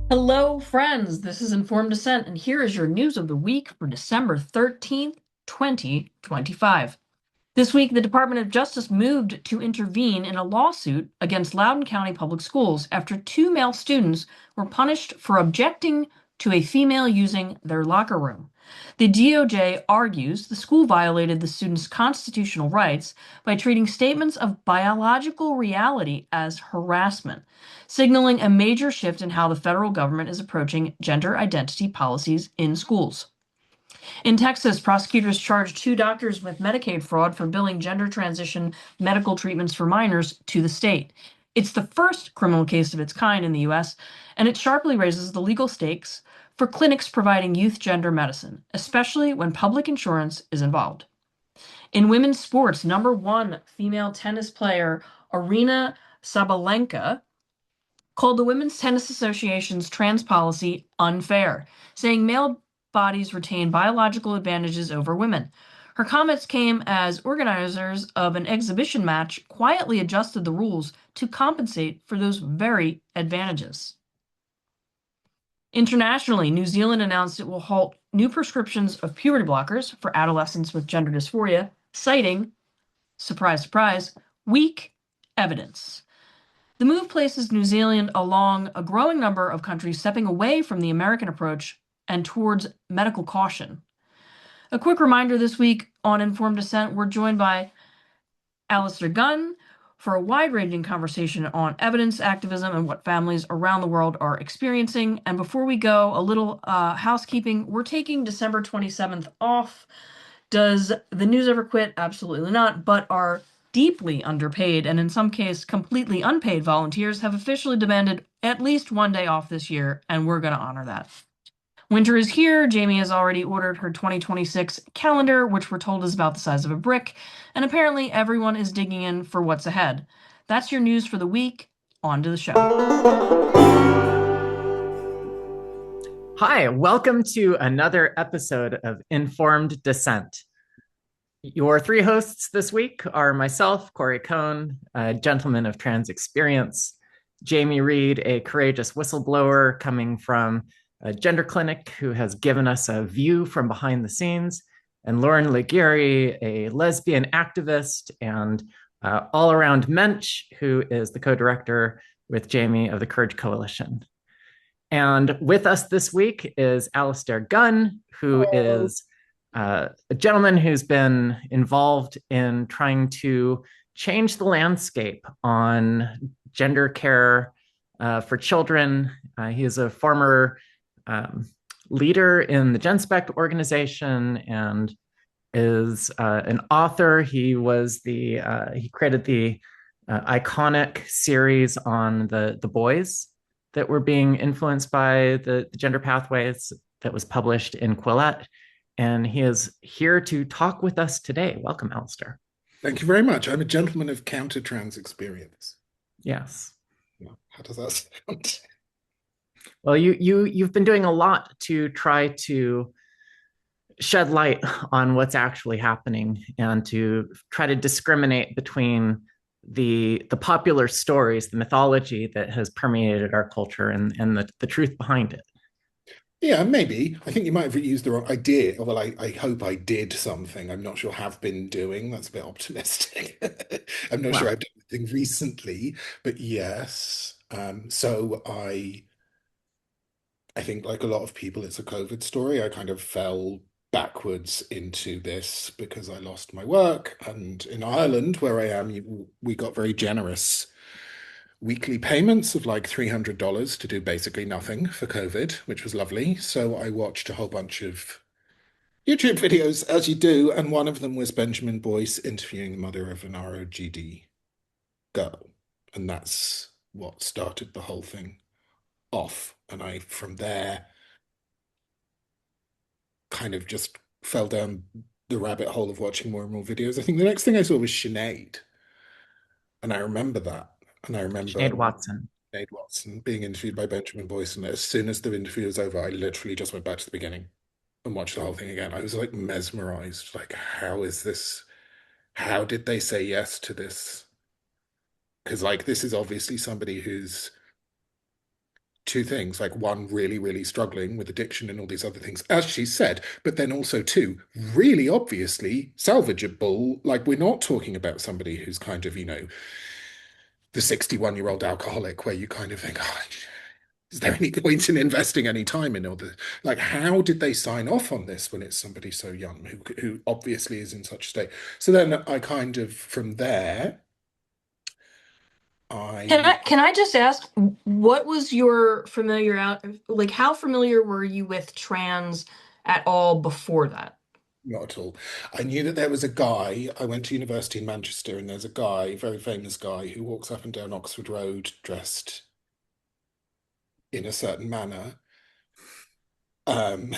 Hello, friends. This is Informed Dissent, and here is your news of the week for December 13th, 2025. This week, the Department of Justice moved to intervene in a lawsuit against Loudoun County Public Schools after two male students were punished for objecting to a female using their locker room. The DOJ argues the school violated the students' constitutional rights by treating statements of biological reality as harassment, signaling a major shift in how the federal government is approaching gender identity policies in schools. In Texas, prosecutors charged two doctors with Medicaid fraud for billing gender transition medical treatments for minors to the state. It's the first criminal case of its kind in the U.S., and it sharply raises the legal stakes for clinics providing youth gender medicine, especially when public insurance is involved. In women's sports, number one female tennis player Arina Sabalenka called the Women's Tennis Association's trans policy unfair, saying male bodies retain biological advantages over women. Her comments came as organizers of an exhibition match quietly adjusted the rules to compensate for those very advantages. Internationally, New Zealand announced it will halt new prescriptions of puberty blockers for adolescents with gender dysphoria, citing, surprise, surprise, weak evidence. The move places New Zealand along a growing number of countries stepping away from the American approach and towards medical caution. A quick reminder this week on Informed Dissent, we're joined by Alasdair Gunn for a wide-ranging conversation on evidence activism and what families around the world are experiencing. And before we go, a little housekeeping. We're taking December 27th off. Does the news ever quit? Absolutely not. But our deeply underpaid and in some cases completely unpaid volunteers have officially demanded at least one day off this year, and we're going to honor that. Winter is here. Jamie has already ordered her 2026 calendar, which we're told is about the size of a brick, and apparently everyone is digging in for what's ahead. That's your news for the week. On to the show. Hi, welcome to another episode of Informed Dissent. Your three hosts this week are myself, Corey Cohn, a gentleman of trans experience, Jamie Reed, a courageous whistleblower coming from a gender clinic who has given us a view from behind the scenes, and Lauren Laguerre, a lesbian activist and all-around mensch who is the co-director with Jamie of the Courage Coalition. And with us this week is Alasdair Gunn, who is a gentleman who's been involved in trying to change the landscape on gender care for children. He is a former leader in the GenSpect organization and is an author. He created the iconic series on the boys that were being influenced by the gender pathways that was published in Quillette. And he is here to talk with us today. Welcome, Alasdair. Thank you very much. I'm a gentleman of counter-trans experience. Yes. How does that sound? Well, you've been doing a lot to try to shed light on what's actually happening and to try to discriminate between the popular stories, the mythology that has permeated our culture and the truth behind it. Yeah, maybe. I think you might have used the wrong idea. Well, I hope I did something. I'm not sure have been doing. That's a bit optimistic. I'm not sure I've done anything recently, but yes. So I think like a lot of people, it's a COVID story. I kind of fell backwards into this because I lost my work. And in Ireland, where I am, we got very generous weekly payments of like $300 to do basically nothing for COVID, which was lovely. So I watched a whole bunch of YouTube videos, as you do, and one of them was Benjamin Boyce interviewing the mother of an ROGD girl. And that's what started the whole thing off. And I, from there, kind of just fell down the rabbit hole of watching more and more videos. I think the next thing I saw was Sinead. And I remember that. And I remember Sinead Watson. Sinead Watson being interviewed by Benjamin Boyce. And as soon as the interview was over, I literally just went back to the beginning and watched the whole thing again. I was like mesmerized. Like, how is this How did they say yes to this? Because like this is obviously somebody who's two things, like one, really, really struggling with addiction and all these other things, as she said, but then also two, really obviously salvageable. Like we're not talking about somebody who's kind of, the 61-year-old alcoholic where you kind of think, oh, is there any point in investing any time in all the like how did they sign off on this when it's somebody so young who obviously is in such a state? So then I kind of from there Can I I can I just ask, what was your familiar out like how familiar were you with trans at all before that? not at all. I knew that there was a guy. I went to university in Manchester, and there's a guy, very famous guy, who walks up and down Oxford Road dressed in a certain manner. Um,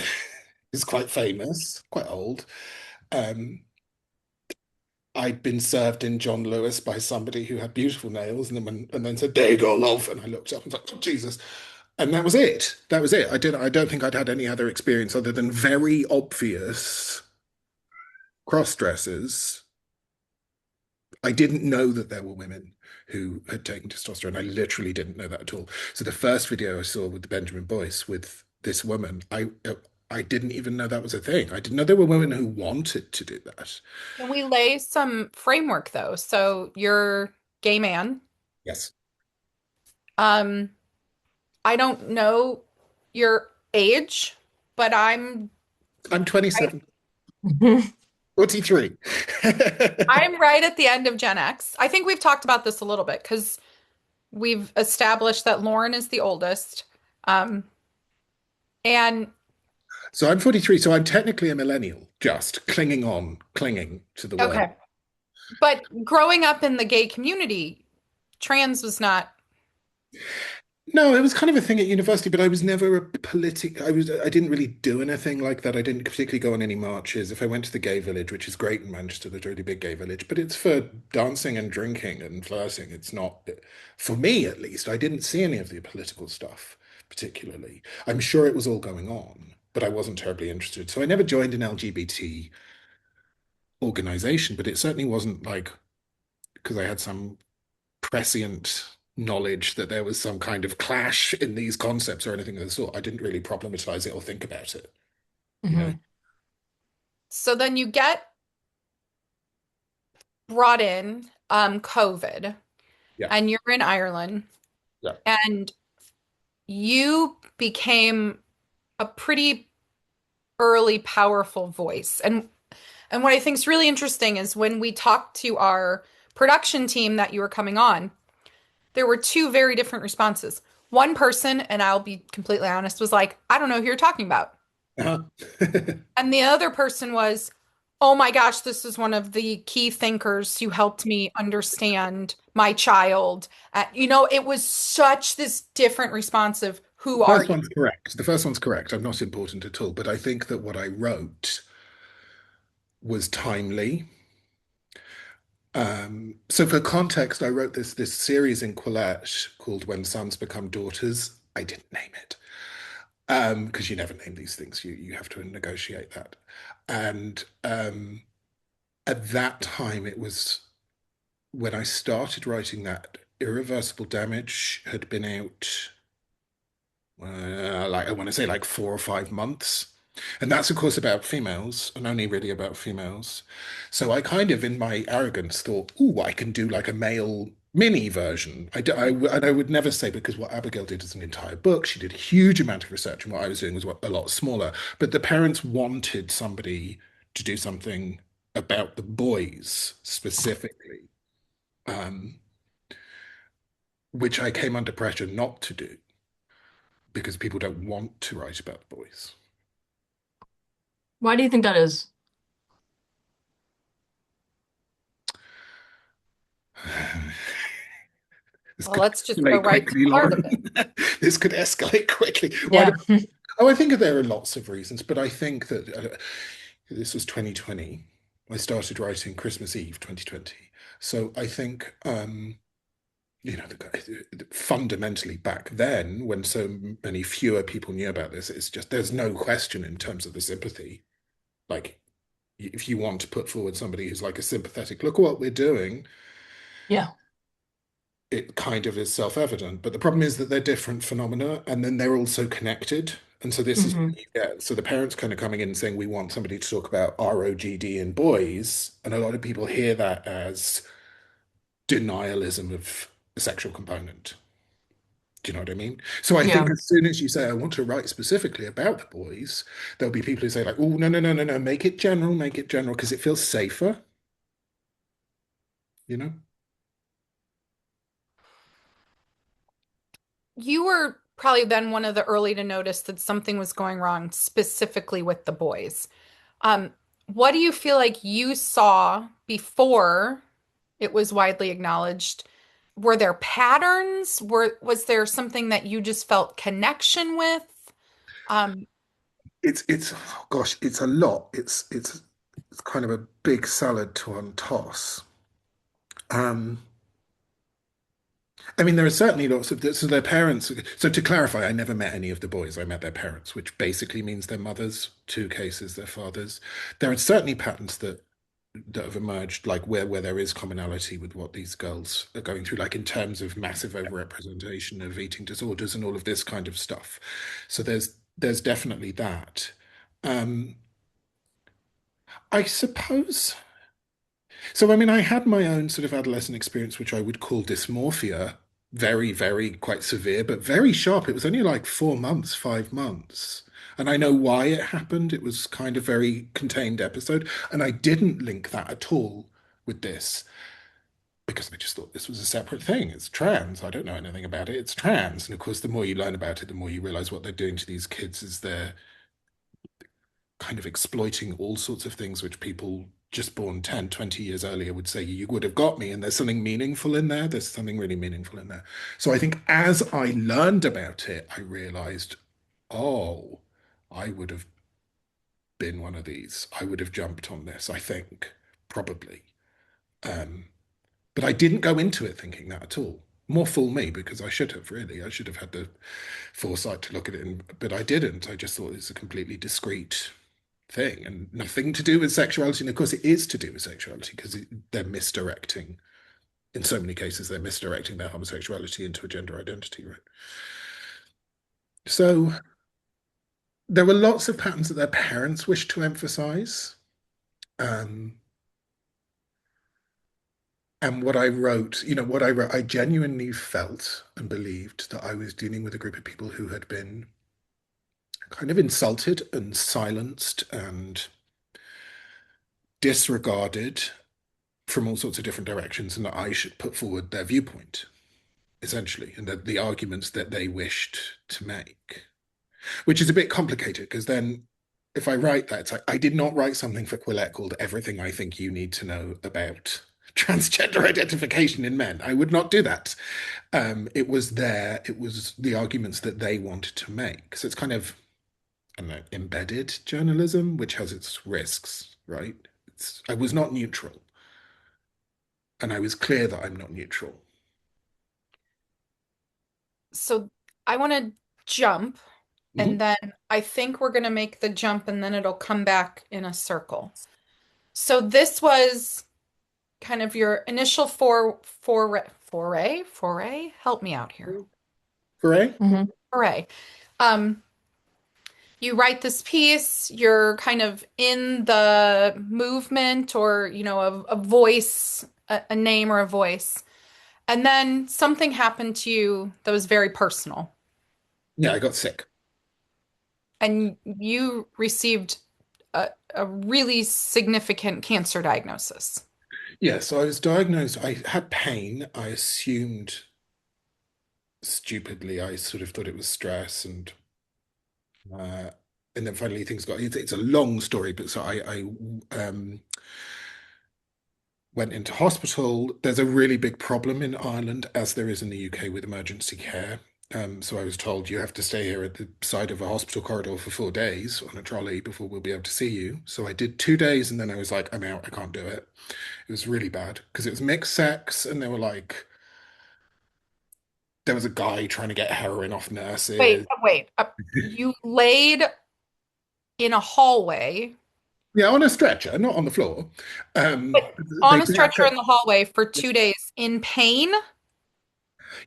he's quite famous, quite old. Um, I'd been served in John Lewis by somebody who had beautiful nails, and then said, "There you go, love." And I looked up and was like, oh, Jesus. And that was it. That was it. I don't think I'd had any other experience other than very obvious cross dressers. I didn't know that there were women who had taken testosterone. I literally didn't know that at all. So the first video I saw with the Benjamin Boyce with this woman, I didn't even know that was a thing. I didn't know there were women who wanted to do that. Can we lay some framework though? So you're gay man. Yes. Um, I don't know your age, but I'm I, 27, 43. I'm right at the end of Gen X. I think we've talked about this a little bit because we've established that Lauren is the oldest. Um, and So I'm 43, so I'm technically a millennial, just clinging to the world. okay, but growing up in the gay community, trans was not No, it was kind of a thing at university, but I was never a politic. I didn't really do anything like that. I didn't particularly go on any marches. If I went to the gay village, which is great in Manchester, there's a really big gay village, but it's for dancing and drinking and flirting. It's not, for me at least, I didn't see any of the political stuff particularly. I'm sure it was all going on, but I wasn't terribly interested. So I never joined an LGBT organization, but it certainly wasn't like because I had some prescient knowledge that there was some kind of clash in these concepts or anything of the sort. I didn't really problematize it or think about it, you know? Mhm. so then you get brought in COVID Yeah, and you're in Ireland yeah. and you became a pretty early powerful voice. And what I think is really interesting is when we talked to our production team that you were coming on, there were two very different responses. One person, and I'll be completely honest, was like, I don't know who you're talking about. Uh-huh. And the other person was, oh my gosh, this is one of the key thinkers who helped me understand my child. It was such this different response of who The are first you? one's correct. The first one's correct. I'm not important at all, but I think that what I wrote was timely. So for context, I wrote this series in Quillette called When Sons Become Daughters. I didn't name it. Because you never name these things. You have to negotiate that. And at that time, it was when I started writing that, Irreversible Damage had been out, like I want to say like 4 or 5 months. And that's, of course, about females and only really about females. So I kind of, in my arrogance, thought, "Ooh, I can do like a male mini version." And I would never say because what Abigail did is an entire book. She did a huge amount of research, and what I was doing was a lot smaller. But the parents wanted somebody to do something about the boys specifically, um, which I came under pressure not to do because people don't want to write about the boys. Why do you think that is? This Well, could let's just go escalate right to quickly, the heart of Lauren. it. This could escalate quickly. Why Yeah. do, oh, I think that there are lots of reasons, but I think that this was 2020. I started writing Christmas Eve 2020. So I think, fundamentally back then, when so many fewer people knew about this, it's just there's no question in terms of the sympathy. Like if you want to put forward somebody who's like a sympathetic, look what we're doing, Yeah. it kind of is self-evident. But the problem is that they're different phenomena, and then they're also connected. And so this is Hmm. yeah, so the parents kind of coming in and saying we want somebody to talk about ROGD in boys, and a lot of people hear that as denialism of the sexual component. Do you know what I mean? So I think Yeah. as soon as you say I want to write specifically about boys, there'll be people who say like, oh no, no, no, no, no, make it general because it feels safer, you know? You were probably then one of the early to notice that something was going wrong specifically with the boys. Um, what do you feel like you saw before it was widely acknowledged? Were there patterns? Was there something that you just felt connection with? Um, It's oh gosh, it's a lot. It's kind of a big salad to untoss. Um, I mean, there are certainly lots of so their parents. So to clarify, I never met any of the boys. I met their parents, which basically means their mothers. Two cases, their fathers. There are certainly patterns that have emerged, like where there is commonality with what these girls are going through, like in terms of massive overrepresentation of eating disorders and all of this kind of stuff. So there's definitely that. Um, I suppose. So, I mean, I had my own sort of adolescent experience, which I would call dysmorphia, very, very quite severe, but very sharp. It was only like 4 months, 5 months. And I know why it happened. It was kind of very contained episode. And I didn't link that at all with this because I just thought this was a separate thing. It's trans. I don't know anything about it. It's trans. And of course, the more you learn about it, the more you realize what they're doing to these kids is they're kind of exploiting all sorts of things which people just born 10, 20 years earlier would say, you would have got me. And there's something meaningful in there. There's something really meaningful in there. So I think as I learned about it, I realized, oh, I would have been one of these. I would have jumped on this, I think, probably. Um, but I didn't go into it thinking that at all. More fool me because I should have really. I should have had the foresight to look at it, but I didn't. I just thought it's a completely discrete thing and nothing to do with sexuality. And of course, it is to do with sexuality because they're misdirecting. In so many cases, they're misdirecting their homosexuality into a gender identity, right? So there were lots of patterns that their parents wished to emphasize. Um, and what I wrote, what I wrote, I genuinely felt and believed that I was dealing with a group of people who had been kind of insulted and silenced and disregarded from all sorts of different directions, and that I should put forward their viewpoint, essentially, and the arguments that they wished to make, which is a bit complicated because then if I write that, it's like I did not write something for Quillette called Everything I Think You Need to Know About Transgender Identification in Men. I would not do that. It was the arguments that they wanted to make. So it's kind of, I don't know, embedded journalism, which has its risks, right? I was not neutral, and I was clear that I'm not neutral. so I want to jump, and Mhm. then I think we're going to make the jump, and then it'll come back in a circle. So this was kind of your initial foray. Help me out here. Hooray. Hmm. Foray. Um, you write this piece, you're kind of in the movement or, a voice, a name or a voice. And then something happened to you that was very personal. Yeah, I got sick. And you received a really significant cancer diagnosis. Yeah, so I was diagnosed. I had pain. I assumed stupidly, I sort of thought it was stress, uh, and then finally things got. It's a long story, but so I went into hospital. There's a really big problem in Ireland, as there is in the UK, with emergency care. So I was told you have to stay here at the side of a hospital corridor for 4 days on a trolley before we'll be able to see you. So I did 2 days, and then I was like, I'm out. I can't do it. It was really bad because it was mixed sex, and they were like, there was a guy trying to get heroin off Wait, nurses. wait. You laid in a hallway Yeah, on a stretcher, not on the floor. But Um, on they a stretcher in the hallway for 2 days in pain?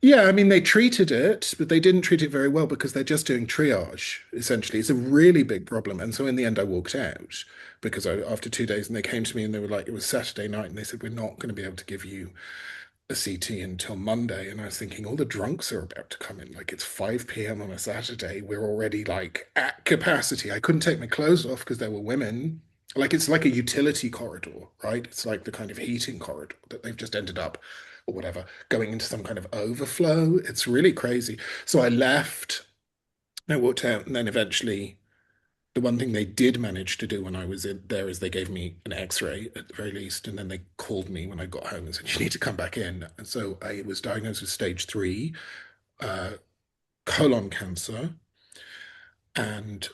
Yeah, I mean, they treated it, but they didn't treat it very well because they're just doing triage, essentially. It's a really big problem. And so in the end, I walked out because after 2 days, and they came to me and they were like, it was Saturday night, and they said, we're not going to be able to give you a CT until Monday. And I was thinking, all the drunks are about to come in. Like, it's 5 p.m. on a Saturday. We're already like at capacity. I couldn't take my clothes off because there were women. Like, it's like a utility corridor, right? It's like the kind of heating corridor that they've just ended up, or whatever, going into some kind of overflow. It's really crazy. So I left, I walked out, and then eventually the one thing they did manage to do when I was in there is they gave me an X-ray at the very least, and then they called me when I got home and said, you need to come back in. And so I was diagnosed with stage 3 uh, colon cancer, and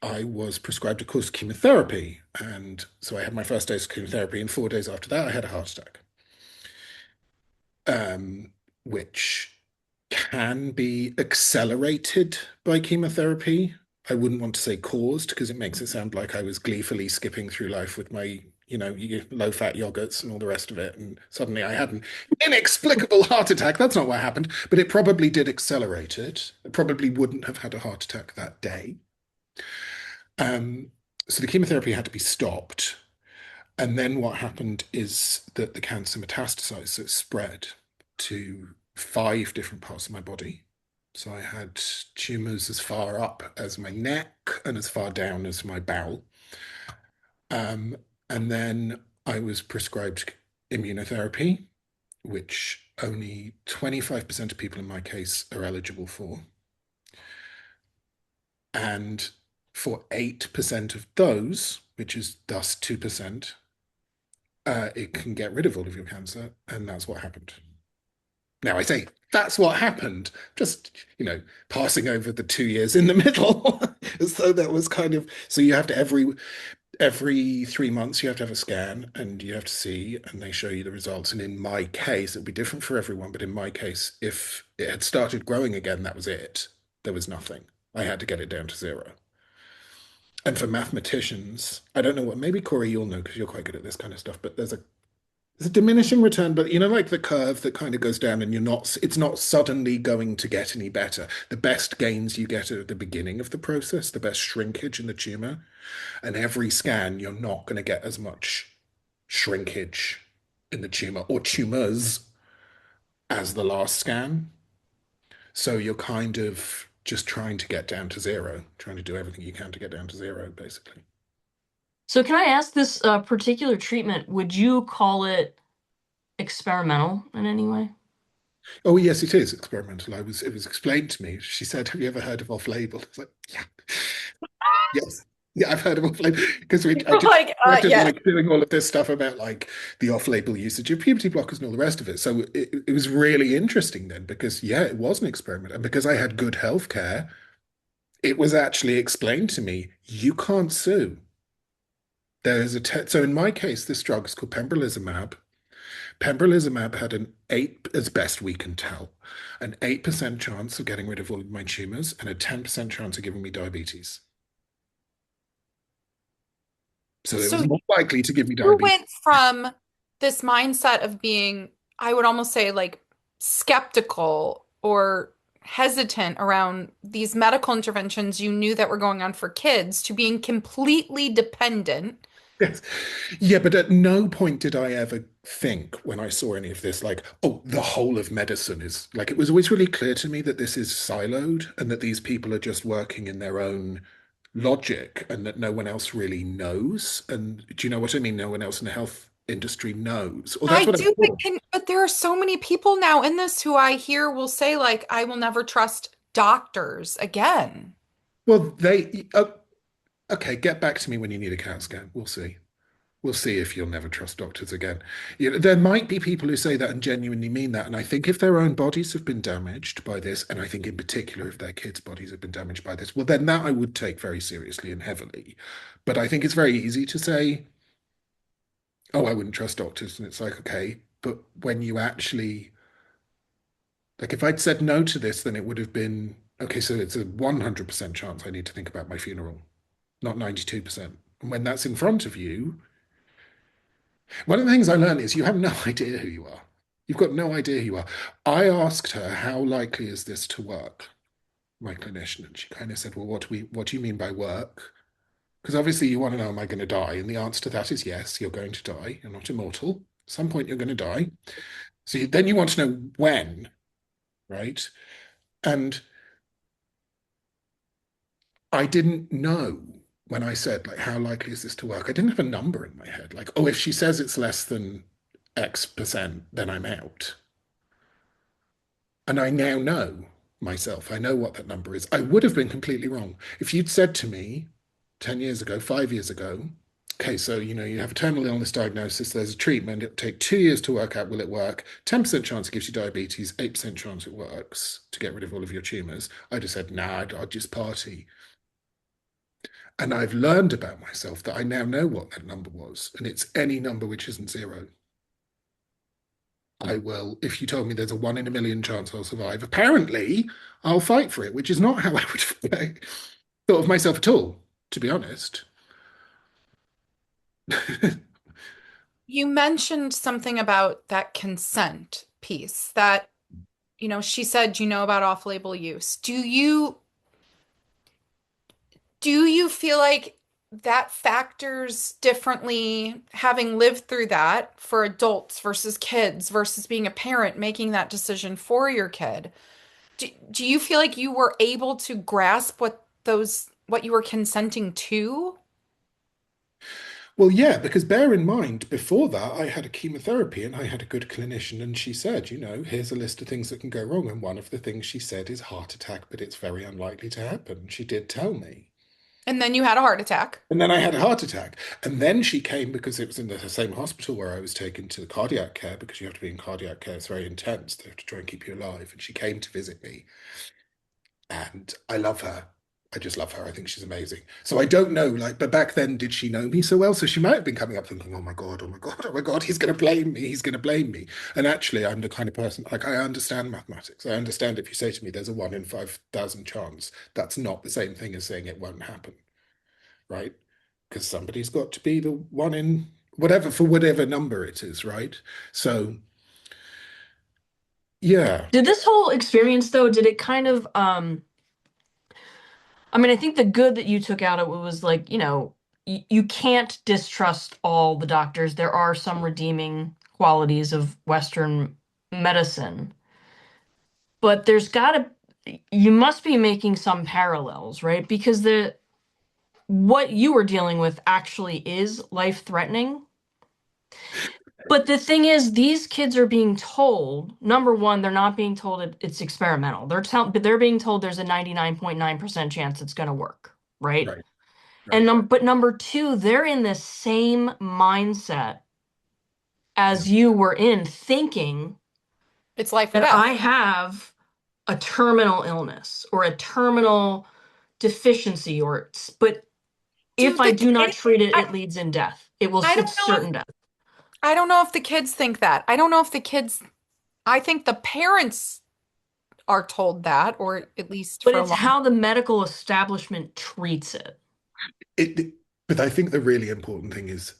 I was prescribed a course of chemotherapy. And so I had my first dose of chemotherapy, and 4 days after that, I had a heart attack, um, which can be accelerated by chemotherapy. I wouldn't want to say caused because it makes it sound like I was gleefully skipping through life with my, low-fat yogurts and all the rest of it. And suddenly I had an inexplicable heart attack. That's not what happened, but it probably did accelerate it. I probably wouldn't have had a heart attack that day. Um, so the chemotherapy had to be stopped. And then what happened is that the cancer metastasized, so it spread to 5 different parts of my body. So I had tumors as far up as my neck and as far down as my bowel. Um, and then I was prescribed immunotherapy, which only 25% of people in my case are eligible for. And for 8% of those, which is thus 2%, it can get rid of all of your cancer, and that's what happened. Now I say that's what happened, just passing over the 2 years in the middle, as though that was kind of so you have to every 3 months you have to have a scan and you have to see, and they show you the results. And in my case, it'll be different for everyone, but in my case, if it had started growing again, that was it. There was nothing. I had to get it down to 0. And for mathematicians, I don't know what, maybe Corey, you'll know because you're quite good at this kind of stuff, but there's a diminishing return, but like the curve that kind of goes down and it's not suddenly going to get any better. The best gains you get are at the beginning of the process, the best shrinkage in the tumor. And every scan, you're not going to get as much shrinkage in the tumor or tumors as the last scan. So you're kind of just trying to get down to 0, trying to do everything you can to get down to 0, basically. So can I ask this particular treatment, would you call it experimental in any way? Oh, yes, it is experimental. It was explained to me. She said, have you ever heard of off-label? I was like, yeah, yes. Yeah, I've heard of off-label because I You're just like, started yeah. like doing all of this stuff about like the off-label usage of puberty blockers and all the rest of it. So it was really interesting then because yeah, it was an experiment. And because I had good health care, it was actually explained to me, you can't sue. There's so in my case, this drug is called pembrolizumab. Pembrolizumab had an 8, as best we can tell, an 8% chance of getting rid of all of my tumors and a 10% chance of giving me diabetes. So it So was more likely to give me you diabetes. went from this mindset of being, I would almost say, like skeptical or hesitant around these medical interventions you knew that were going on for kids to being completely dependent. Yes. Yeah, but at no point did I ever think when I saw any of this, like, oh, the whole of medicine is like, it was always really clear to me that this is siloed and that these people are just working in their own logic and that no one else really knows. And do you know what I mean? No one else in the health industry knows. Or that's I what I do, thought. but there are so many people now in this who I hear will say, like, I will never trust doctors again. Well, okay, get back to me when you need a CAT scan. We'll see. We'll see if you'll never trust doctors again. There might be people who say that and genuinely mean that. And I think if their own bodies have been damaged by this, and I think in particular if their kids' bodies have been damaged by this, well, then that I would take very seriously and heavily. But I think it's very easy to say, oh, I wouldn't trust doctors. And it's like, okay, but when you actually, like, if I'd said no to this, then it would have been, okay, so it's a 100% chance I need to think about my funeral, not 92%. And when that's in front of you, one of the things I learned is you have no idea who you are. You've got no idea who you are. I asked her, how likely is this to work, my clinician? And she kind of said, well, what do you mean by work? Because obviously you want to know, am I going to die? And the answer to that is yes, you're going to die. You're not immortal. At some point you're going to die. Then you want to know when, right? And I didn't know when I said, like, how likely is this to work? I didn't have a number in my head. Like, oh, if she says it's less than X%, then I'm out. And I now know myself. I know what that number is. I would have been completely wrong. If you'd said to me 10 years ago, 5 years ago, okay, so you have a terminal illness diagnosis, there's a treatment, it'll take 2 years to work out, will it work? 10% chance it gives you diabetes, 8% chance it works to get rid of all of your tumors. I'd have said, nah, I'd just party. And I've learned about myself that I now know what that number was, and it's any number which isn't zero. I will, if you told me there's a 1 in a million chance I'll survive, apparently I'll fight for it, which is not how I would thought of myself at all, to be honest. You mentioned something about that consent piece that, she said, about off-label use. Do you feel like that factors differently, having lived through that for adults versus kids versus being a parent making that decision for your kid? Do you feel like you were able to grasp what you were consenting to? Well, yeah, because bear in mind, before that, I had a chemotherapy and I had a good clinician, and she said, here's a list of things that can go wrong. And one of the things she said is heart attack, but it's very unlikely to happen. She did tell me. And then you had a heart attack. And then I had a heart attack. And then she came because it was in the same hospital where I was taken to the cardiac care, because you have to be in cardiac care. It's very intense. They have to try and keep you alive. And she came to visit me. And I love her. I just love her. I think she's amazing. So I don't know, but back then, did she know me so well? So she might have been coming up thinking, oh my God, oh my God, oh my God, he's going to blame me. He's going to blame me. And actually, I'm the kind of person, like, I understand mathematics. I understand if you say to me, there's a 1 in 5,000 chance, that's not the same thing as saying it won't happen, right? Because somebody's got to be the one in whatever, for whatever number it is, right? So, yeah. Did this whole experience, though, did it kind of, I think the good that you took out of it was like, you can't distrust all the doctors. There are some redeeming qualities of Western medicine, but you must be making some parallels, right? Because what you were dealing with actually is life-threatening. But the thing is, these kids are being told, number one, they're not being told it's experimental. They're being told there's a 99.9% chance it's going to work, right? Right. But number two, they're in the same mindset as you were in, thinking It's life or that death. I have a terminal illness or a terminal deficiency, but if I do not treat it, it leads in death. It's certain death. I don't know if the kids think that. I don't know if the kids, I think the parents are told that, or at least But it's how the medical establishment treats it. But I think the really important thing is,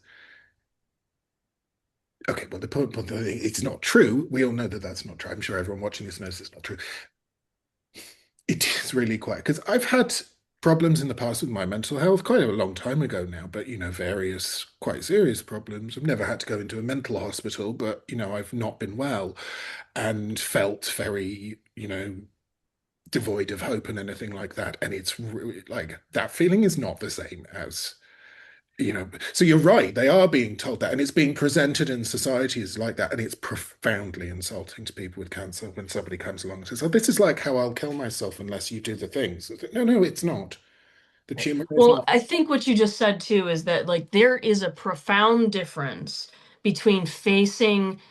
okay, well, the point, it's not true. We all know that that's not true. I'm sure everyone watching this knows it's not true. It is really quite, because I've had problems in the past with my mental health quite a long time ago now, but, various quite serious problems. I've never had to go into a mental hospital, but, I've not been well and felt very, devoid of hope and anything like that. And it's really, like, that feeling is not the same as, so you're right, they are being told that, and it's being presented in society as like that, and it's profoundly insulting to people with cancer when somebody comes along and says, oh, this is like how I'll kill myself unless you do the things. No, it's not. The tumor is Well, not. I think what you just said too is that, like, there is a profound difference between facing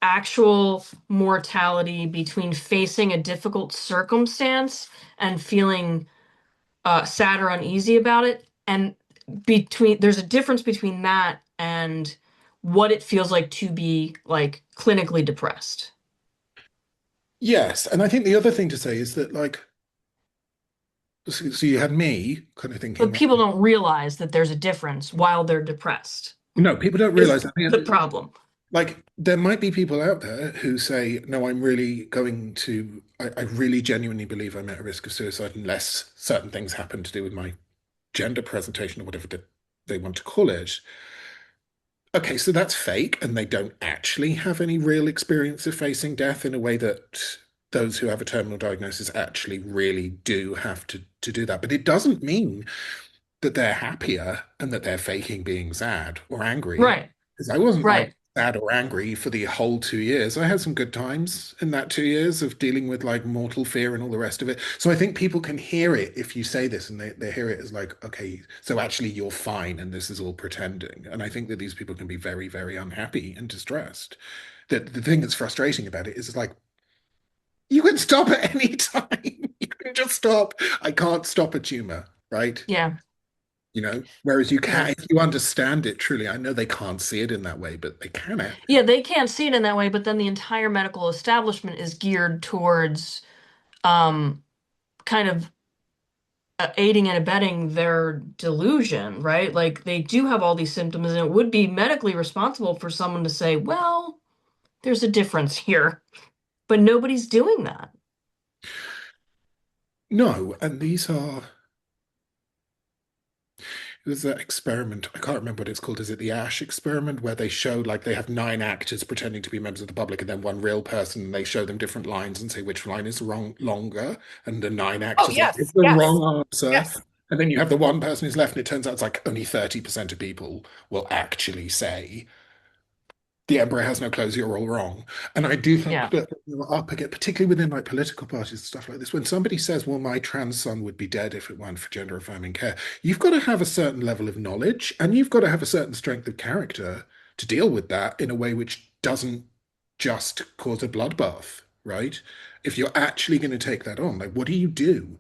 actual mortality, between facing a difficult circumstance and feeling sad or uneasy about it, and there's a difference between that and what it feels like to be, like, clinically depressed. Yes, and I think the other thing to say is that, like, So you had me kind of thinking, But well, people don't realize that there's a difference while they're depressed, no, people don't is realize that. the problem. Like there might be people out there who say, no, I'm really going to, I really genuinely believe I'm at a risk of suicide unless certain things happen to do with my gender presentation or whatever they want to call it. Okay, so that's fake, and they don't actually have any real experience of facing death in a way that those who have a terminal diagnosis actually really do have to do that. But it doesn't mean that they're happier and that they're faking being sad or angry. Right, Because I wasn't like right. sad or angry for the whole 2 years. I had some good times in that 2 years of dealing with like mortal fear and all the rest of it. So I think people can hear it if you say this and they hear it as like, okay, so actually you're fine and this is all pretending. And I think that these people can be very, very unhappy and distressed. That the thing that's frustrating about it is like, you can stop at any time. You can just stop. I can't stop a tumor, right? Yeah, Whereas you yeah. can, if you understand it truly, I know they can't see it in that way, but they can it. Yeah, they can't see it in that way, but then the entire medical establishment is geared towards um kind of aiding and abetting their delusion, right? Like they do have all these symptoms, and it would be medically responsible for someone to say, well, there's a difference here, but nobody's doing that. No, and there's that experiment, I can't remember what it's called. Is it the Ash experiment where they show like they have 9 actors pretending to be members of the public and then one real person and they show them different lines and say which line is wrong longer and the nine Oh, actors like it's yes, the yes, wrong answer. yes. And then you have the one person who's left, and it turns out it's like only 30% of people will actually say the emperor has no clothes, you're all wrong. And I do think Yeah, that you're up again, particularly within like political parties and stuff like this, when somebody says, well, my trans son would be dead if it weren't for gender affirming care, you've got to have a certain level of knowledge and you've got to have a certain strength of character to deal with that in a way which doesn't just cause a bloodbath, right? If you're actually going to take that on, like, what do you do?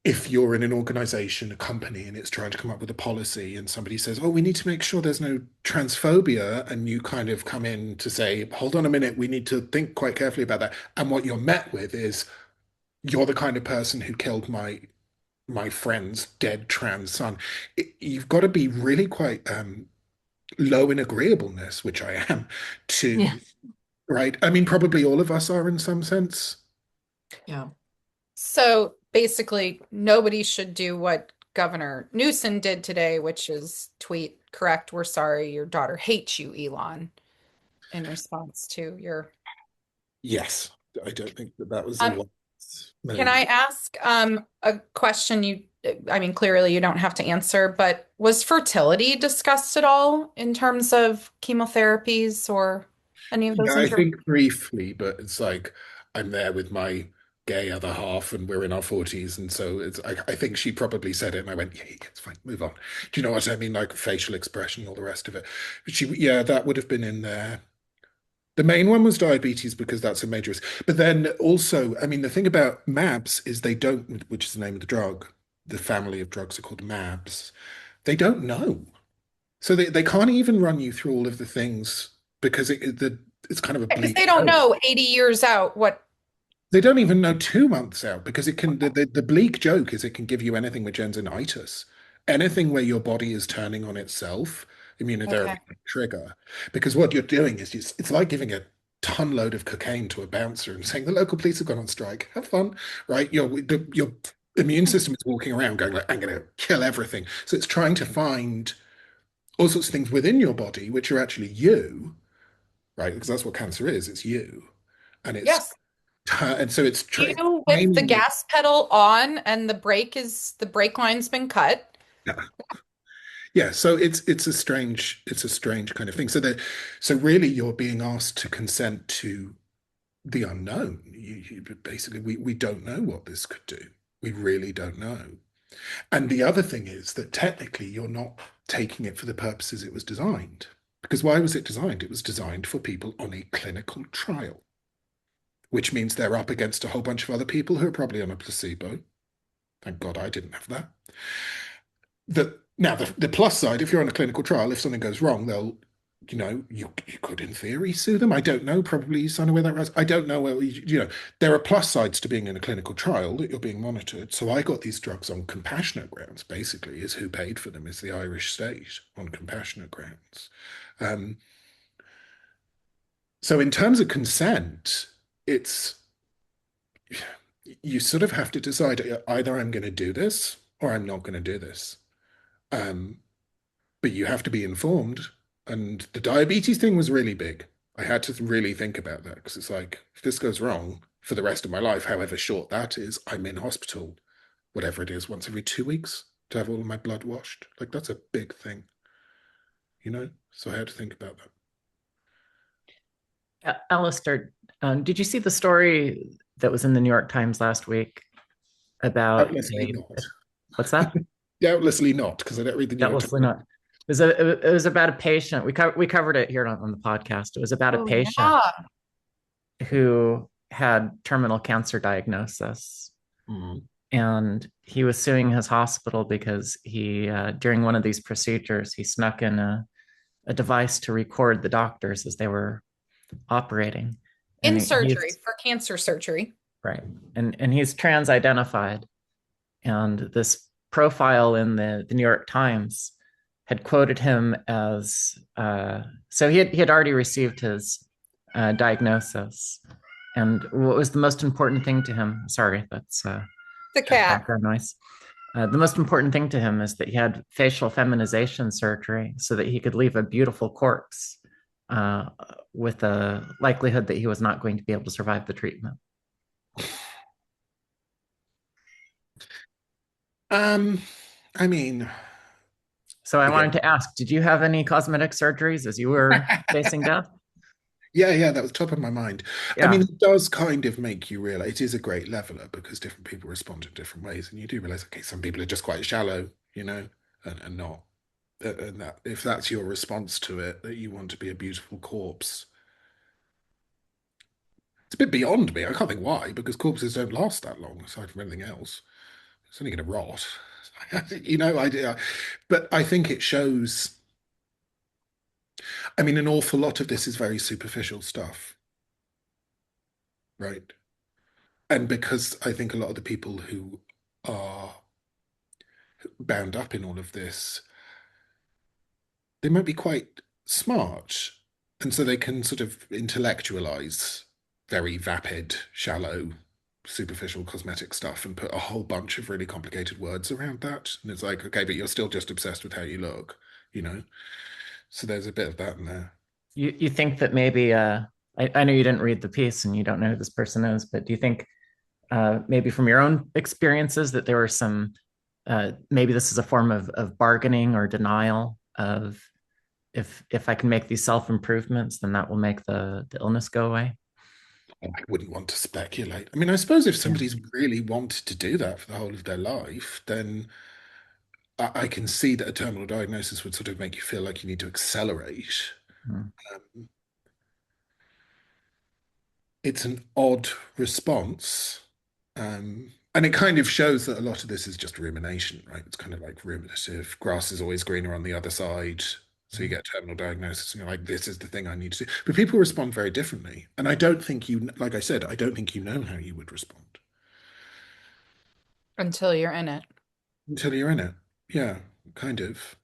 If you're in an organization, a company, and it's trying to come up with a policy, and somebody says, "Oh, we need to make sure there's no transphobia," and you kind of come in to say, "Hold on a minute, we need to think quite carefully about that." And what you're met with is, "You're the kind of person who killed my friend's dead trans son." You've got to be really quite low in agreeableness, which I am, yeah, to, right? I mean, probably all of us are in some sense. yeah. So basically, nobody should do what Governor Newsom did today, which is tweet, correct, we're sorry, your daughter hates you, Elon, in response to your. Yes, I don't think that that was a Um, wise can move. I ask a question I mean, clearly you don't have to answer, but was fertility discussed at all in terms of chemotherapies or any of Yeah, those I inter. think briefly, but it's like I'm there with my gay other half and we're in our 40s. And so I think she probably said it and I went, yeah, it's fine, move on. Do you know what I mean? Like facial expression, all the rest of it. But yeah, that would have been in there. The main one was diabetes because that's a major risk. But then also, I mean, the thing about MABs is they don't, which is the name of the drug, the family of drugs are called MABs. They don't know. So they can't even run you through all of the things because it's kind of a Because bleak they don't hope. know 80 years out what. They don't even know 2 months out because it can the bleak joke is it can give you anything which ends in itis. Anything where your body is turning on itself, immunotherapy Okay. can trigger. Because what you're doing is it's like giving a ton load of cocaine to a bouncer and saying the local police have gone on strike. Have fun, right? Your immune system is walking around going like, I'm gonna kill everything. So it's trying to find all sorts of things within your body which are actually you, right? Because that's what cancer is, it's you. And it's Yes. and so it's You with the training you. gas pedal on and the brake line's been cut. Yeah. Yeah, so it's a strange kind of thing. So really you're being asked to consent to the unknown. Basically we don't know what this could do. We really don't know. And the other thing is that technically you're not taking it for the purposes it was designed. Because why was it designed? It was designed for people on a clinical trial, which means they're up against a whole bunch of other people who are probably on a placebo. Thank God I didn't have that. Now the plus side, if you're on a clinical trial, if something goes wrong, they'll you could in theory sue them. I don't know. Probably you sign away that rights. I don't know. Well, there are plus sides to being in a clinical trial that you're being monitored. So I got these drugs on compassionate grounds. Basically, is who paid for them is the Irish state on compassionate grounds. Um, so in terms of consent, it's you sort of have to decide either I'm going to do this or I'm not going to do this. Um, but you have to be informed. And the diabetes thing was really big. I had to really think about that because it's like, if this goes wrong for the rest of my life, however short that is, I'm in hospital, whatever it is, once every 2 weeks to have all of my blood washed. Like, that's a big thing, you know? So I had to think about that. Alasdair, did you see the story that was in the New York Times last week about Doubtlessly not. what's that? Doubtlessly not, because I don't read the New York Doubtlessly Times. not. It was about a patient. We covered it here on the podcast. It was about a Oh, patient yeah. who had terminal cancer diagnosis, Mm. and he was suing his hospital because he during one of these procedures he snuck in a device to record the doctors as they were operating, and In surgery, he's for cancer surgery. right, and he's trans identified, and this profile in the New York Times had quoted him as so he had already received his diagnosis, and what was the most important thing to him? Sorry, that's The just cat. background noise. The most important thing to him is that he had facial feminization surgery so that he could leave a beautiful corpse uh, with a likelihood that he was not going to be able to survive the treatment. Um, I mean, So I again, wanted to ask, did you have any cosmetic surgeries as you were facing death? yeah, that was top of my mind. I Yeah. mean, it does kind of make you realize it is a great leveler because different people respond in different ways, and you do realize, okay, some people are just quite shallow, and not, and that if that's your response to it, that you want to be a beautiful corpse, it's a bit beyond me. I can't think why, because corpses don't last that long, aside from anything else. It's only going to rot, but I think it shows. I mean, an awful lot of this is very superficial stuff, right? And because I think a lot of the people who are bound up in all of this, they might be quite smart. And so they can sort of intellectualize very vapid, shallow, superficial cosmetic stuff and put a whole bunch of really complicated words around that. And it's like, okay, but you're still just obsessed with how you look, you know? So there's a bit of that in there. You think that maybe I know you didn't read the piece and you don't know who this person is, but do you think maybe from your own experiences that there were some maybe this is a form of bargaining or denial of if I can make these self improvements, then that will make the illness go away. I wouldn't want to speculate. I mean, I suppose if Yeah. somebody's really wanted to do that for the whole of their life, then I can see that a terminal diagnosis would sort of make you feel like you need to accelerate. Mm. Um, it's an odd response. And it kind of shows that a lot of this is just rumination, right? It's kind of like ruminative. Grass is always greener on the other side. So you get terminal diagnosis and you're like, this is the thing I need to do. But people respond very differently. And I don't think like I said, I don't think you know how you would respond Until you're in it. until you're in it. Yeah, kind of.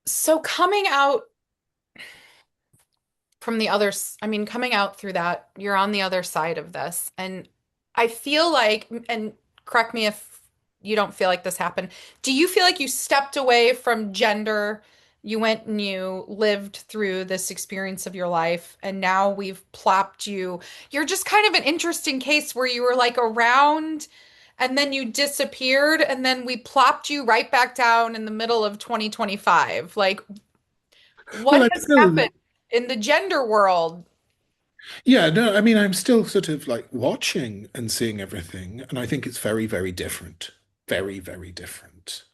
So coming out from the other, I mean, coming out through that, you're on the other side of this. And I feel like, and correct me if you don't feel like this happened. Do you feel like you stepped away from gender? You went and you lived through this experience of your life, and now we've plopped you. You're just kind of an interesting case where you were like around and then you disappeared, and then we plopped you right back down in the middle of 2025. Like, Well, what I'm has still, happened in the gender world? yeah, no, I mean, I'm still sort of like watching and seeing everything. And I think it's very, very different. Very, very different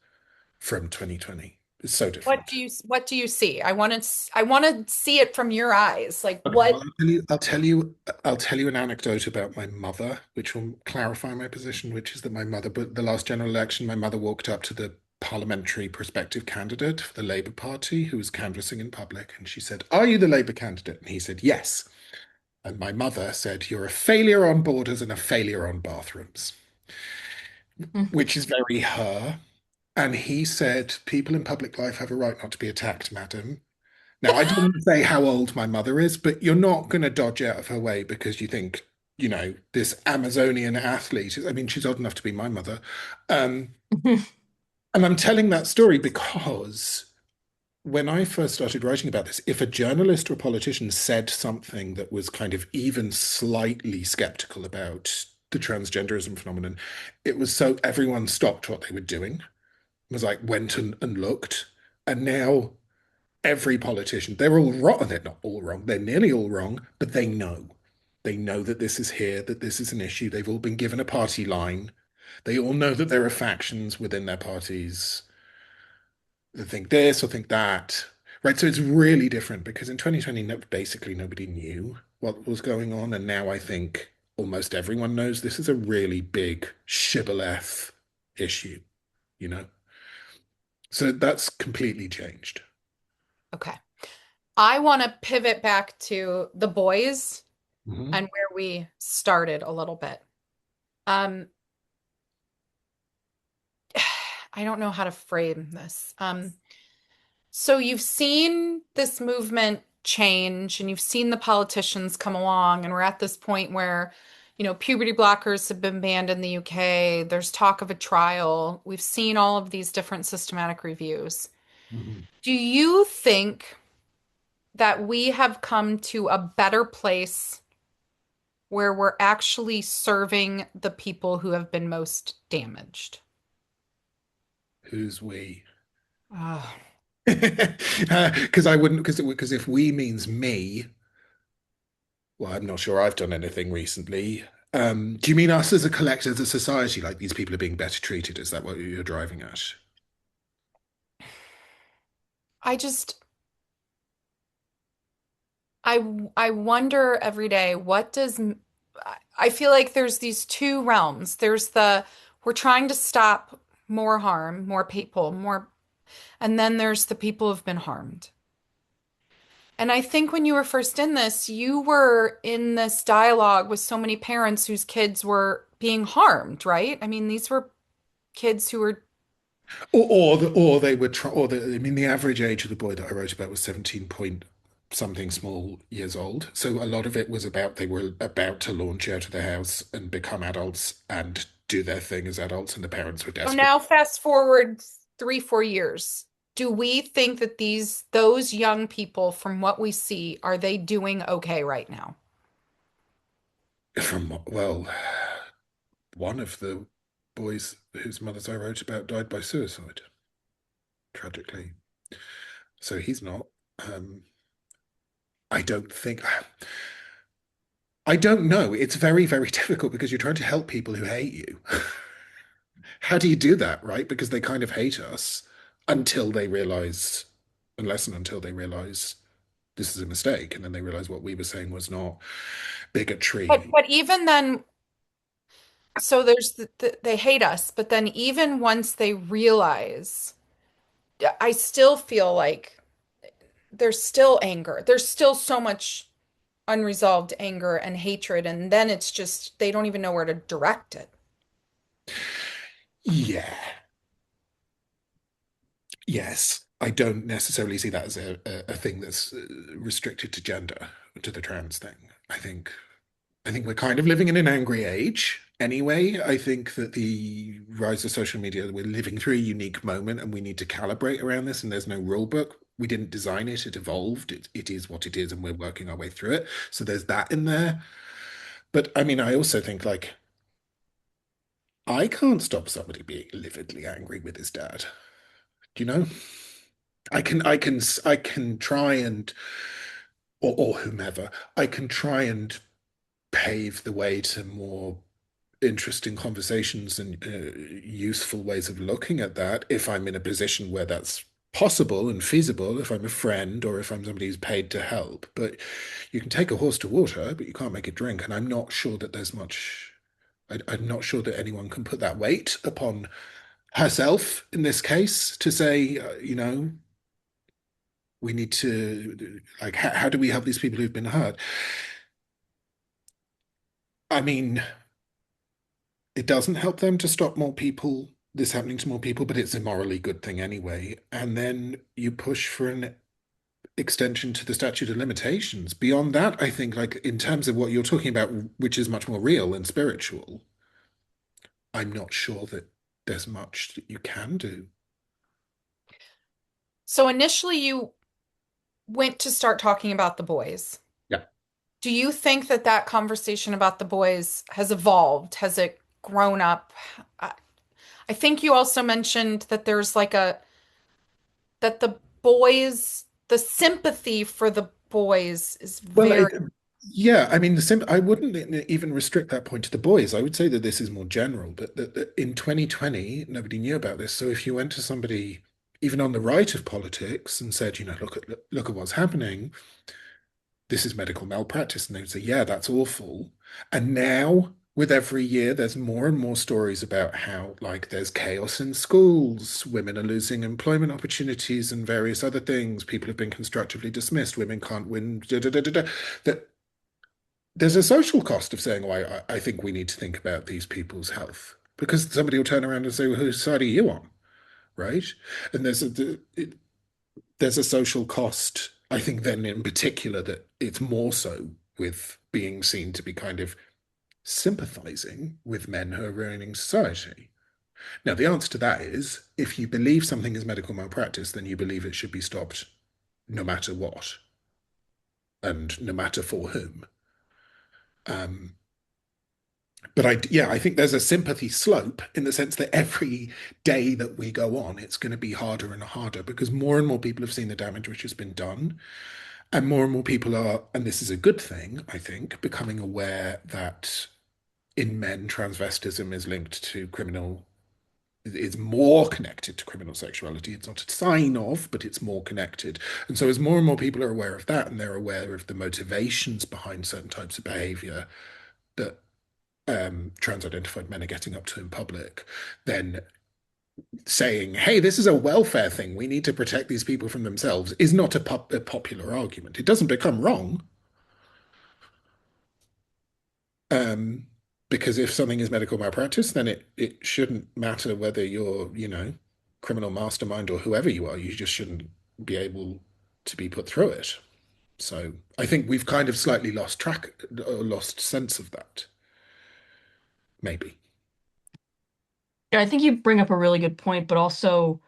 from 2020. It's so different. What do you see? I want to see it from your eyes. Like Okay, what well, I'll tell you an anecdote about my mother, which will clarify my position, which is that my mother, but the last general election, my mother walked up to the parliamentary prospective candidate for the Labour Party who was canvassing in public. And she said, "Are you the Labour candidate?" And he said, "Yes." And my mother said, "You're a failure on borders and a failure on bathrooms," which is very her. And he said, "People in public life have a right not to be attacked, madam." Now, I don't want to say how old my mother is, but you're not going to dodge out of her way because you think, this Amazonian athlete. I mean, she's old enough to be my mother. Um, and I'm telling that story because when I first started writing about this, if a journalist or a politician said something that was kind of even slightly skeptical about the transgenderism phenomenon, it was so everyone stopped what they were doing, was like went and looked. And now every politician, they're all wrong. They're not all wrong. They're nearly all wrong, but they know. They know that this is here, that this is an issue. They've all been given a party line. They all know that there are factions within their parties that think this or think that. Right. So it's really different because in 2020, basically nobody knew what was going on. And now I think almost everyone knows this is a really big shibboleth issue, you know? So that's completely changed. Okay. I want to pivot back to the boys Mhm. and where we started a little bit. Um, I don't know how to frame this. So you've seen this movement change and you've seen the politicians come along, and we're at this point where, puberty blockers have been banned in the UK. There's talk of a trial. We've seen all of these different systematic reviews. Mhm. Do you think that we have come to a better place where we're actually serving the people who have been most damaged? Who's we? Oh. Because I wouldn't, because if we means me, well, I'm not sure I've done anything recently. Do you mean us as a collective, as a society, like these people are being better treated? Is that what you're driving at? I just I wonder every day, what does I feel like there's these two realms. There's the we're trying to stop more harm, more people, more, and then there's the people who've been harmed. And I think when you were first in this, you were in this dialogue with so many parents whose kids were being harmed, right? I mean, these were kids who were, Or they were, I mean, the average age of the boy that I wrote about was 17 point something small years old. So a lot of it was about they were about to launch out of the house and become adults and do their thing as adults, and the parents were so desperate. now fast forward 3, 4 years. Do we think that those young people, from what we see, are they doing okay right now? Well, one of the boys whose mothers I wrote about died by suicide, tragically. So he's not. Um, I don't think. I don't know. It's very, very difficult because you're trying to help people who hate you. How do you do that, right? Because they kind of hate us until they realize, unless and until they realize this is a mistake, and then they realize what we were saying was not But bigotry. but even then, so there's they hate us, but then even once they realize, I still feel like there's still anger. There's still so much unresolved anger and hatred, and then it's just they don't even know where to direct it. Yeah. Yes. I don't necessarily see that as a thing that's restricted to gender, to the trans thing. I think we're kind of living in an angry age anyway. I think that the rise of social media, we're living through a unique moment and we need to calibrate around this. And there's no rule book. We didn't design it, it evolved. It is what it is, and we're working our way through it. So there's that in there. But I mean, I also think like I can't stop somebody being lividly angry with his dad. Do you know? I can try and or whomever, I can try and pave the way to more interesting conversations and useful ways of looking at that if I'm in a position where that's possible and feasible, if I'm a friend or if I'm somebody who's paid to help. But you can take a horse to water, but you can't make it drink. And I'm not sure that there's much, I'm not sure that anyone can put that weight upon herself in this case to say, we need to, like, how do we help these people who've been hurt? I mean, it doesn't help them to stop more people, this happening to more people, but it's a morally good thing anyway. And then you push for an extension to the statute of limitations. Beyond that, I think, like, in terms of what you're talking about, which is much more real and spiritual, I'm not sure that there's much that you can do. So initially you went to start talking about the boys. Yeah. Do you think that that conversation about the boys has evolved? Has it grown up? I, I think you also mentioned that there's like a that the boys, the sympathy for the boys is Well, very yeah, I mean, I wouldn't even restrict that point to the boys. I would say that this is more general, but that in 2020, nobody knew about this. So if you went to somebody, even on the right of politics, and said, look at what's happening, this is medical malpractice, and they would say, yeah, that's awful. And now, with every year, there's more and more stories about how, like, there's chaos in schools, women are losing employment opportunities, and various other things. People have been constructively dismissed, women can't win, da, da, da, da, da. That there's a social cost of saying, oh, I think we need to think about these people's health. Because somebody will turn around and say, well, whose side are you on? Right? And there's a social cost, I think, then in particular, that it's more so with being seen to be kind of sympathizing with men who are ruining society. Now, the answer to that is if you believe something is medical malpractice, then you believe it should be stopped no matter what and no matter for whom. Um, but I think there's a sympathy slope in the sense that every day that we go on, it's going to be harder and harder because more and more people have seen the damage which has been done. And more people are, and this is a good thing, I think, becoming aware that in men, transvestism is linked to is more connected to criminal sexuality. It's not a sign of, but it's more connected. And so as more and more people are aware of that and they're aware of the motivations behind certain types of behavior that trans-identified men are getting up to in public, then saying, hey, this is a welfare thing, we need to protect these people from themselves, is not a popular argument. It doesn't become wrong. Um, because if something is medical malpractice, then it shouldn't matter whether you're, criminal mastermind or whoever you are, you just shouldn't be able to be put through it. So I think we've kind of slightly lost track or lost sense of that. Maybe. Yeah, I think you bring up a really good point, but also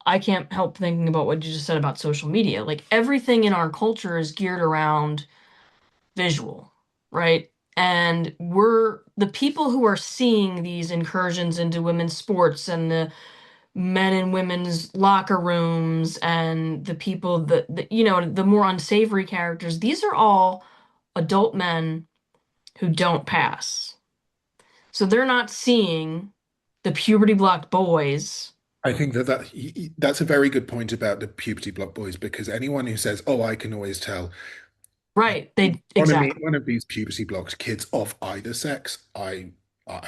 I can't help thinking about what you just said about social media. Like everything in our culture is geared around visual, right? And we're the people who are seeing these incursions into women's sports and the men and women's locker rooms and the people that the more unsavory characters, these are all adult men who don't pass. So they're not seeing the puberty blocked boys. I think that's a very good point about the puberty block boys because anyone who says, "Oh, I can always tell," Right. you They want to meet exactly. one of these puberty blocked kids of either sex, I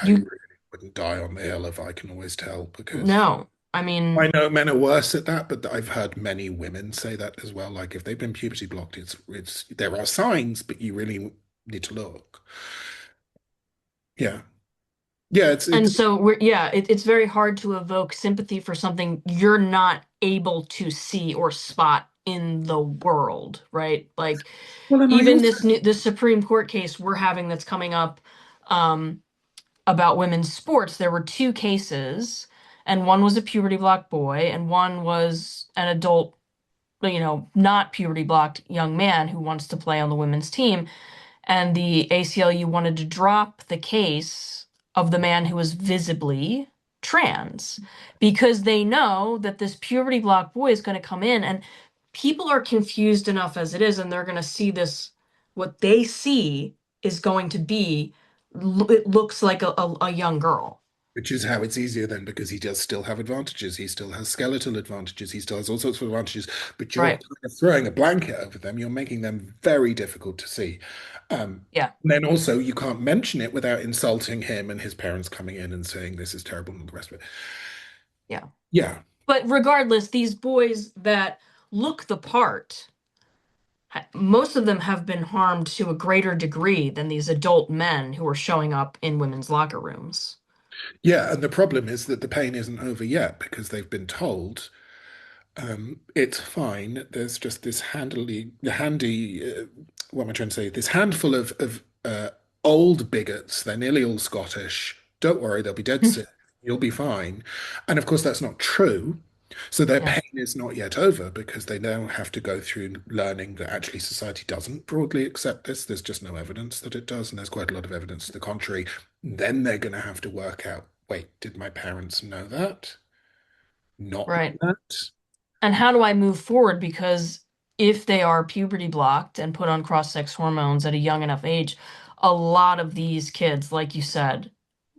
You really wouldn't die on the hill if I can always tell because no. I I mean, know men are worse at that, but I've heard many women say that as well. Like if they've been puberty blocked, it's there are signs, but you really need to look. Yeah, yeah. and so it's very hard to evoke sympathy for something you're not able to see or spot in the world, right? Like Well, and I even also this Supreme Court case we're having that's coming up um, about women's sports, there were two cases, and one was a puberty blocked boy, and one was an adult, not puberty blocked young man who wants to play on the women's team. And the ACLU wanted to drop the case of the man who was visibly trans because they know that this puberty block boy is going to come in and people are confused enough as it is, and they're going to see this. What they see is going to be, it looks like a young girl. Which is how it's easier then, because he does still have advantages. He still has skeletal advantages. He still has all sorts of advantages, but you're Right. kind of throwing a blanket over them. You're making them very difficult to see. Yeah. Then also, you can't mention it without insulting him and his parents coming in and saying this is terrible and all the rest of it. Yeah. Yeah. But regardless, these boys that look the part, most of them have been harmed to a greater degree than these adult men who are showing up in women's locker rooms. Yeah. And the problem is that the pain isn't over yet because they've been told it's fine. There's just this what am I trying to say? This handful of old bigots. They're nearly all Scottish. Don't worry, they'll be dead soon. You'll be fine. And of course, that's not true. So their Yeah. pain is not yet over because they now have to go through learning that actually society doesn't broadly accept this. There's just no evidence that it does, and there's quite a lot of evidence to the contrary. Then they're going to have to work out, wait, did my parents know that? Not know Right. that? And how do I move forward? Because if they are puberty blocked and put on cross-sex hormones at a young enough age, a lot of these kids, like you said,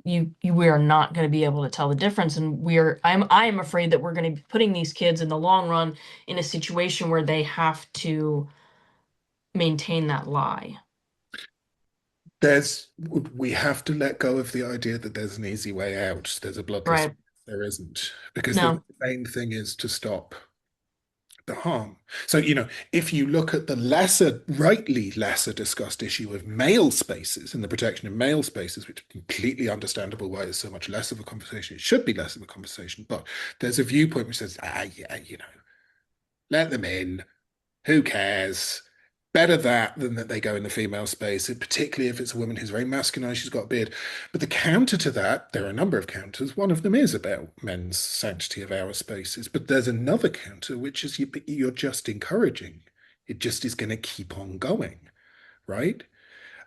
we are not going to be able to tell the difference. And I'm afraid that we're going to be putting these kids in the long run in a situation where they have to maintain that lie. We have to let go of the idea that there's an easy way out. There's a bloodless. Right. There isn't, because the No. main thing is to stop the harm. So, if you look at the rightly lesser discussed issue of male spaces and the protection of male spaces, which is completely understandable why it's so much less of a conversation. It should be less of a conversation, but there's a viewpoint which says, yeah, let them in. Who cares? Better that than that they go in the female space, and particularly if it's a woman who's very masculine, she's got a beard. But the counter to that, there are a number of counters. One of them is about men's sanctity of our spaces. But there's another counter, which is you're just encouraging. It just is going to keep on going, right?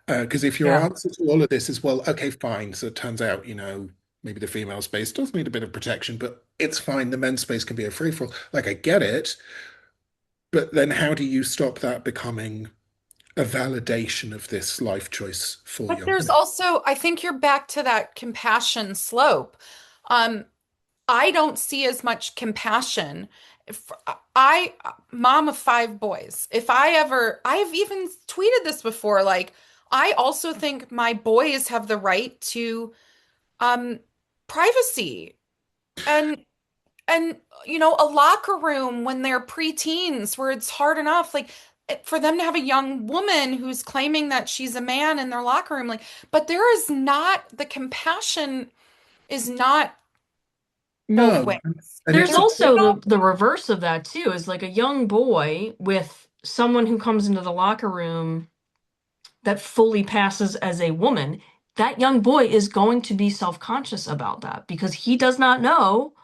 Because if your Yeah. answer to all of this is, well, okay, fine. So it turns out, maybe the female space does need a bit of protection, but it's fine. The men's space can be a free for all. Like, I get it. But then how do you stop that becoming a validation of this life choice for But young there's women? also, I think you're back to that compassion slope. Um, I don't see as much compassion. If I, mom of five boys, if I ever, I've even tweeted this before, like, I also think my boys have the right to um privacy and a locker room when they're preteens where it's hard enough, like for them to have a young woman who's claiming that she's a man in their locker room, like, but there is not the compassion is not both No, ways. and There's it's There's also no, the reverse of that too, is like a young boy with someone who comes into the locker room that fully passes as a woman. That young boy is going to be self-conscious about that because he does not know,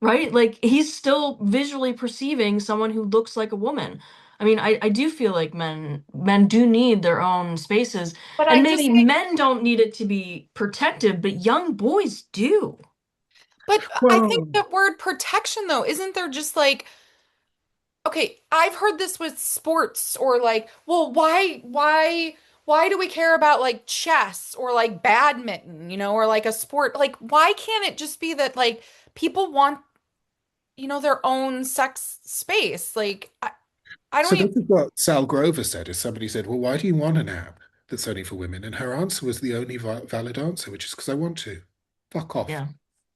right? Like he's still visually perceiving someone who looks like a woman. I mean, I do feel like men do need their own spaces, but and I maybe just think, men don't need it to be protective, but young boys do. but I think well, that word protection though, isn't there just like, okay, I've heard this with sports or like, well, why do we care about like chess or like badminton, or like a sport? Like, why can't it just be that like people want, their own sex space? Like, I don't so even, this is what Sal Grover said. Is somebody said, "Well, why do you want an app that's only for women?" And her answer was the only valid answer, which is because I want to. Fuck off. Yeah,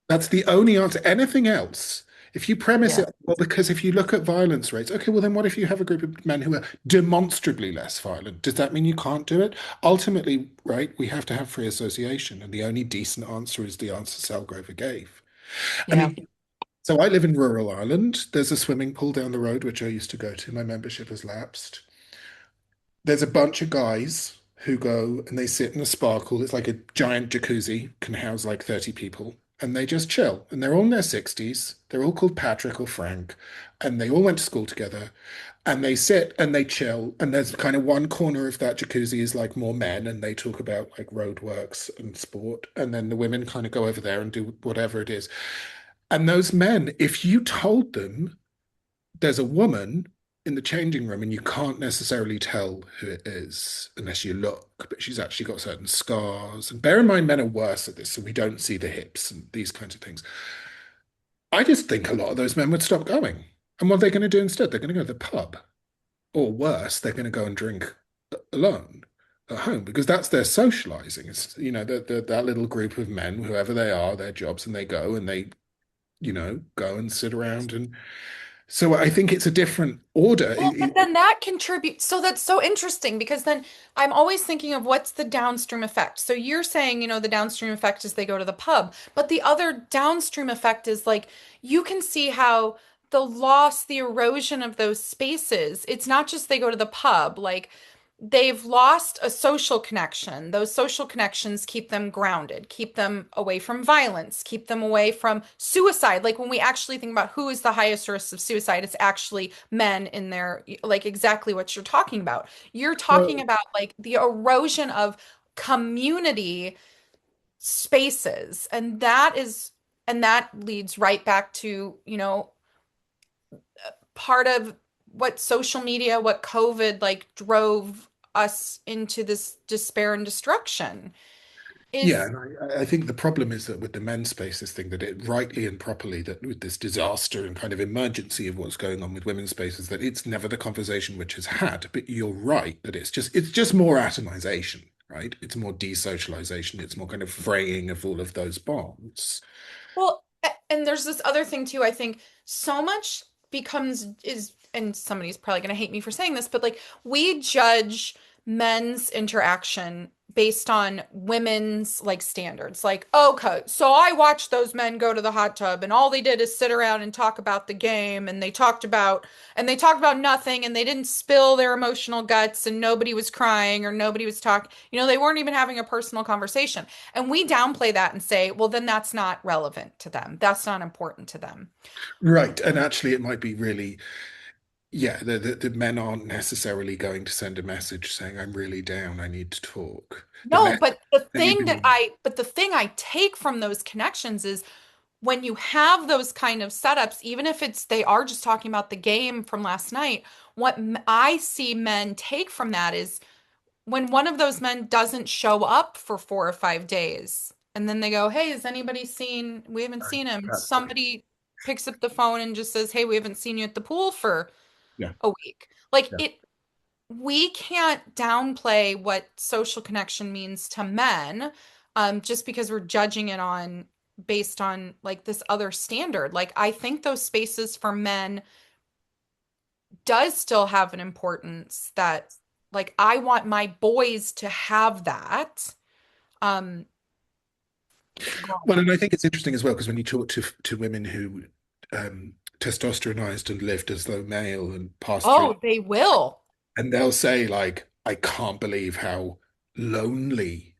That's the only answer. Anything else, if you premise yeah, it, well, because if you look at violence rates, okay, well, then what if you have a group of men who are demonstrably less violent? Does that mean you can't do it? Ultimately, right, we have to have free association. And the only decent answer is the answer Sal Grover gave. I yeah. mean, so I live in rural Ireland. There's a swimming pool down the road, which I used to go to. My membership has lapsed. There's a bunch of guys who go and they sit in a sparkle. It's like a giant jacuzzi, can house like 30 people, and they just chill. And they're all in their 60s. They're all called Patrick or Frank, and they all went to school together. And they sit and they chill. And there's kind of one corner of that jacuzzi is like more men, and they talk about like roadworks and sport. And then the women kind of go over there and do whatever it is. And those men, if you told them there's a woman in the changing room, and you can't necessarily tell who it is unless you look, but she's actually got certain scars. And bear in mind, men are worse at this, so we don't see the hips and these kinds of things. I just think a lot of those men would stop going. And what are they going to do instead? They're going to go to the pub, or worse, they're going to go and drink alone at home because that's their socializing. It's, that little group of men, whoever they are, their jobs, and they go and they, go and sit around. And so I think it's a different order. Well, but then that contributes. So that's so interesting because then I'm always thinking of what's the downstream effect. So you're saying, the downstream effect is they go to the pub, but the other downstream effect is like you can see how the loss, the erosion of those spaces, it's not just they go to the pub, like they've lost a social connection. Those social connections keep them grounded, keep them away from violence, keep them away from suicide. Like when we actually think about who is the highest risk of suicide, it's actually men in their, like exactly what you're talking about. You're talking Well, about like the erosion of community spaces. And that leads right back to, part of what social media, what COVID like drove us into this despair and destruction yeah, is and I think the problem is that with the men's spaces thing, that it rightly and properly, that with this disaster and kind of emergency of what's going on with women's spaces, that it's never the conversation which is had. But you're right that it's just more atomization, right? It's more desocialization. It's more kind of fraying of all of those bonds. well, and there's this other thing too. I think so much becomes is, and somebody's probably going to hate me for saying this, but like we judge men's interaction based on women's like standards. Like, okay, so I watched those men go to the hot tub and all they did is sit around and talk about the game and they talked about nothing and they didn't spill their emotional guts and nobody was crying or nobody was talking, they weren't even having a personal conversation. And we downplay that and say, well, then that's not relevant to them. That's not important to them. Right. And actually, it might be really, yeah, the men aren't necessarily going to send a message saying, I'm really down, I need to talk. The No, men, but maybe, the thing I take from those connections is when you have those kind of setups, even if they are just talking about the game from last night, what I see men take from that is when one of those men doesn't show up for 4 or 5 days, and then they go, "Hey, has anybody seen? We haven't right, seen him." that's right. Somebody picks up the phone and just says, "Hey, we haven't seen you at the pool for Yeah. a week." Like Yeah. it, we can't downplay what social connection means to men, just because we're judging it on based on like this other standard. Like I think those spaces for men does still have an importance that like I want my boys to have that. Um, Well, growing. and I think it's interesting as well because when you talk to women who testosteronized and lived as though male and passed through, Oh, they will. and they'll say like, I can't believe how lonely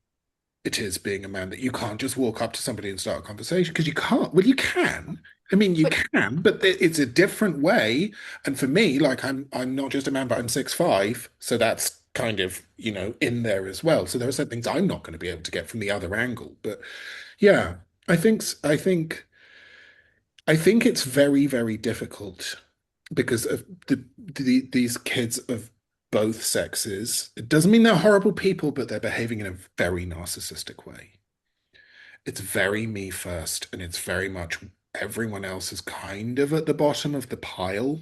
it is being a man, that you can't just walk up to somebody and start a conversation because you can't. Well, you can. I mean, you But can, but it's a different way. And for me, like I'm not just a man, but I'm 6'5", so that's kind of, in there as well. So there are certain things I'm not going to be able to get from the other angle. But yeah, I think it's very, very difficult because of these kids of both sexes. It doesn't mean they're horrible people, but they're behaving in a very narcissistic way. It's very me first, and it's very much everyone else is kind of at the bottom of the pile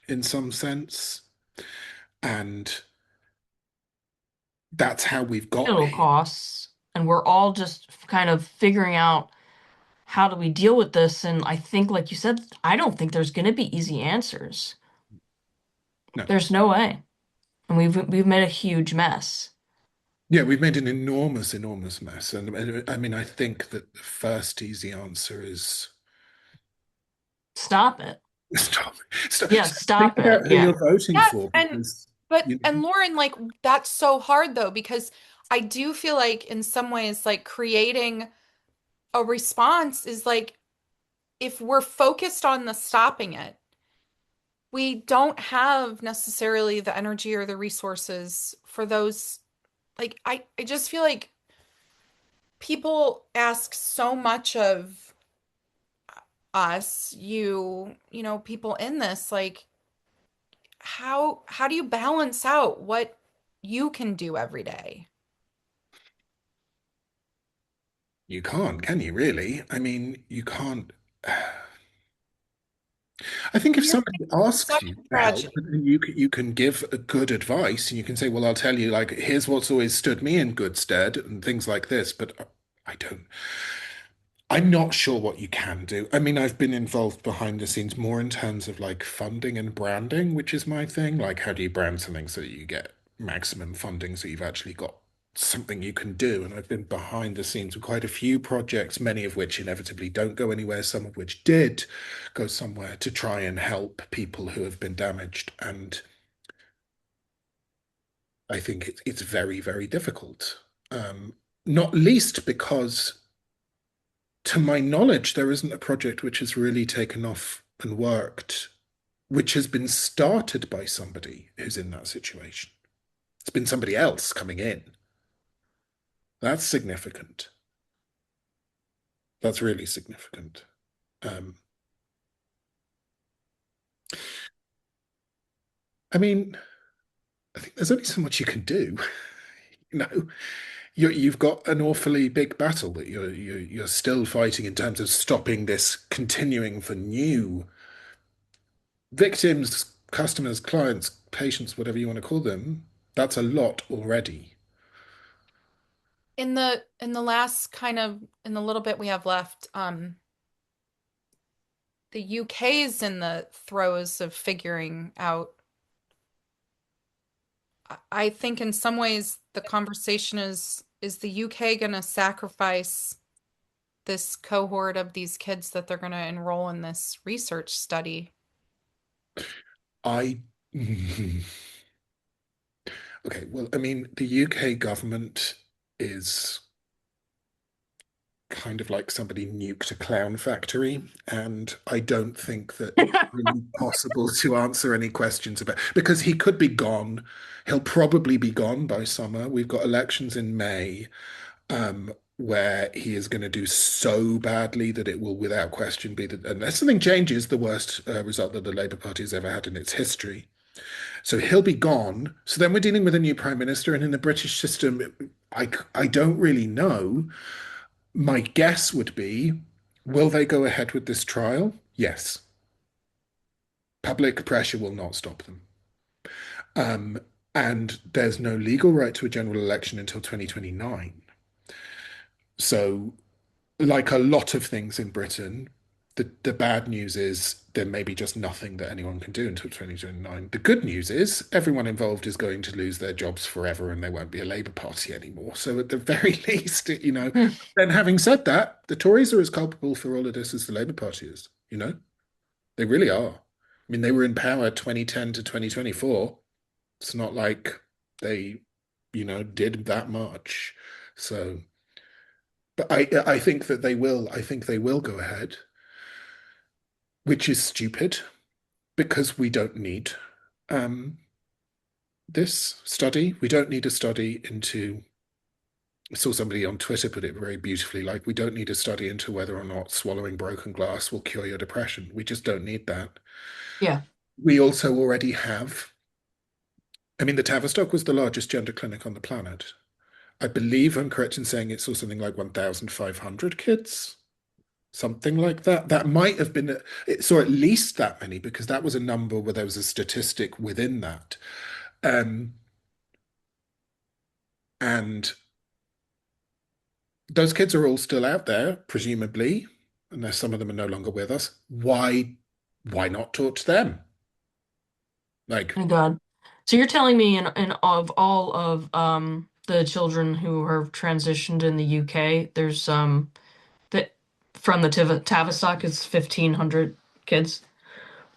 in some sense. And that's how we've got Little here. costs, and we're all just kind of figuring out how do we deal with this. And I think, like you said, I don't think there's going to be easy answers. No. There's no way. And we've made a huge mess. Yeah, we've made an enormous, enormous mess. And I mean, I think that the first easy answer is Stop it. stop, stop, Yeah, think stop it. about who Yeah. you're voting yes, for and because, but you and know, Lauren, like that's so hard though, because I do feel like in some ways, like creating a response is like if we're focused on the stopping it, we don't have necessarily the energy or the resources for those. Like I just feel like people ask so much of us, people in this, like how do you balance out what you can do every day? You can't, can you really? I mean, you can't. I think if And you're somebody asks such you a for help, tragedy. then you can give a good advice and you can say, well, I'll tell you, like, here's what's always stood me in good stead and things like this. But I don't. I'm not sure what you can do. I mean, I've been involved behind the scenes more in terms of like funding and branding, which is my thing. Like, how do you brand something so that you get maximum funding so you've actually got something you can do? And I've been behind the scenes with quite a few projects, many of which inevitably don't go anywhere, some of which did go somewhere to try and help people who have been damaged. And I think it's very, very difficult. Not least because to my knowledge, there isn't a project which has really taken off and worked, which has been started by somebody who's in that situation. It's been somebody else coming in. That's significant. That's really significant. Um, I mean, I think there's only so much you can do. You know, you've got an awfully big battle that you're still fighting in terms of stopping this continuing for new victims, customers, clients, patients, whatever you want to call them. That's a lot already. In the last kind of in the little bit we have left, the UK is in the throes of figuring out. I think in some ways the conversation is the UK going to sacrifice this cohort of these kids that they're going to enroll in this research study? I okay, well, I mean, the UK government is kind of like somebody nuked a clown factory, and I don't think that it's really possible to answer any questions about because he could be gone. He'll probably be gone by summer. We've got elections in May, where he is going to do so badly that it will, without question, be the, unless something changes, the worst result that the Labour Party has ever had in its history. So he'll be gone. So then we're dealing with a new prime minister, and in the British system, I don't really know. My guess would be, will they go ahead with this trial? Yes. Public pressure will not stop them. Um, and there's no legal right to a general election until 2029. So, like a lot of things in Britain, the bad news is there may be just nothing that anyone can do until 2029. The good news is everyone involved is going to lose their jobs forever and there won't be a Labour Party anymore. So at the very least, Hmm. then having said that, the Tories are as culpable for all of this as the Labour Party is. They really are. I mean, they were in power 2010 to 2024. It's not like they did that much. So, but I think that they will. I think they will go ahead, which is stupid because we don't need um, this study. We don't need a study into. I saw somebody on Twitter put it very beautifully, like we don't need a study into whether or not swallowing broken glass will cure your depression. We just don't need that. Yeah. We also already have. I mean, the Tavistock was the largest gender clinic on the planet. I believe I'm correct in saying it saw something like 1,500 kids, something like that. That might have been, it saw at least that many because that was a number where there was a statistic within that. Um, and those kids are all still out there, presumably, unless some of them are no longer with us. Why not talk to them? Like, My God. So you're telling me in of all of the children who have transitioned in the UK, there's that from the Tavistock is 1,500 kids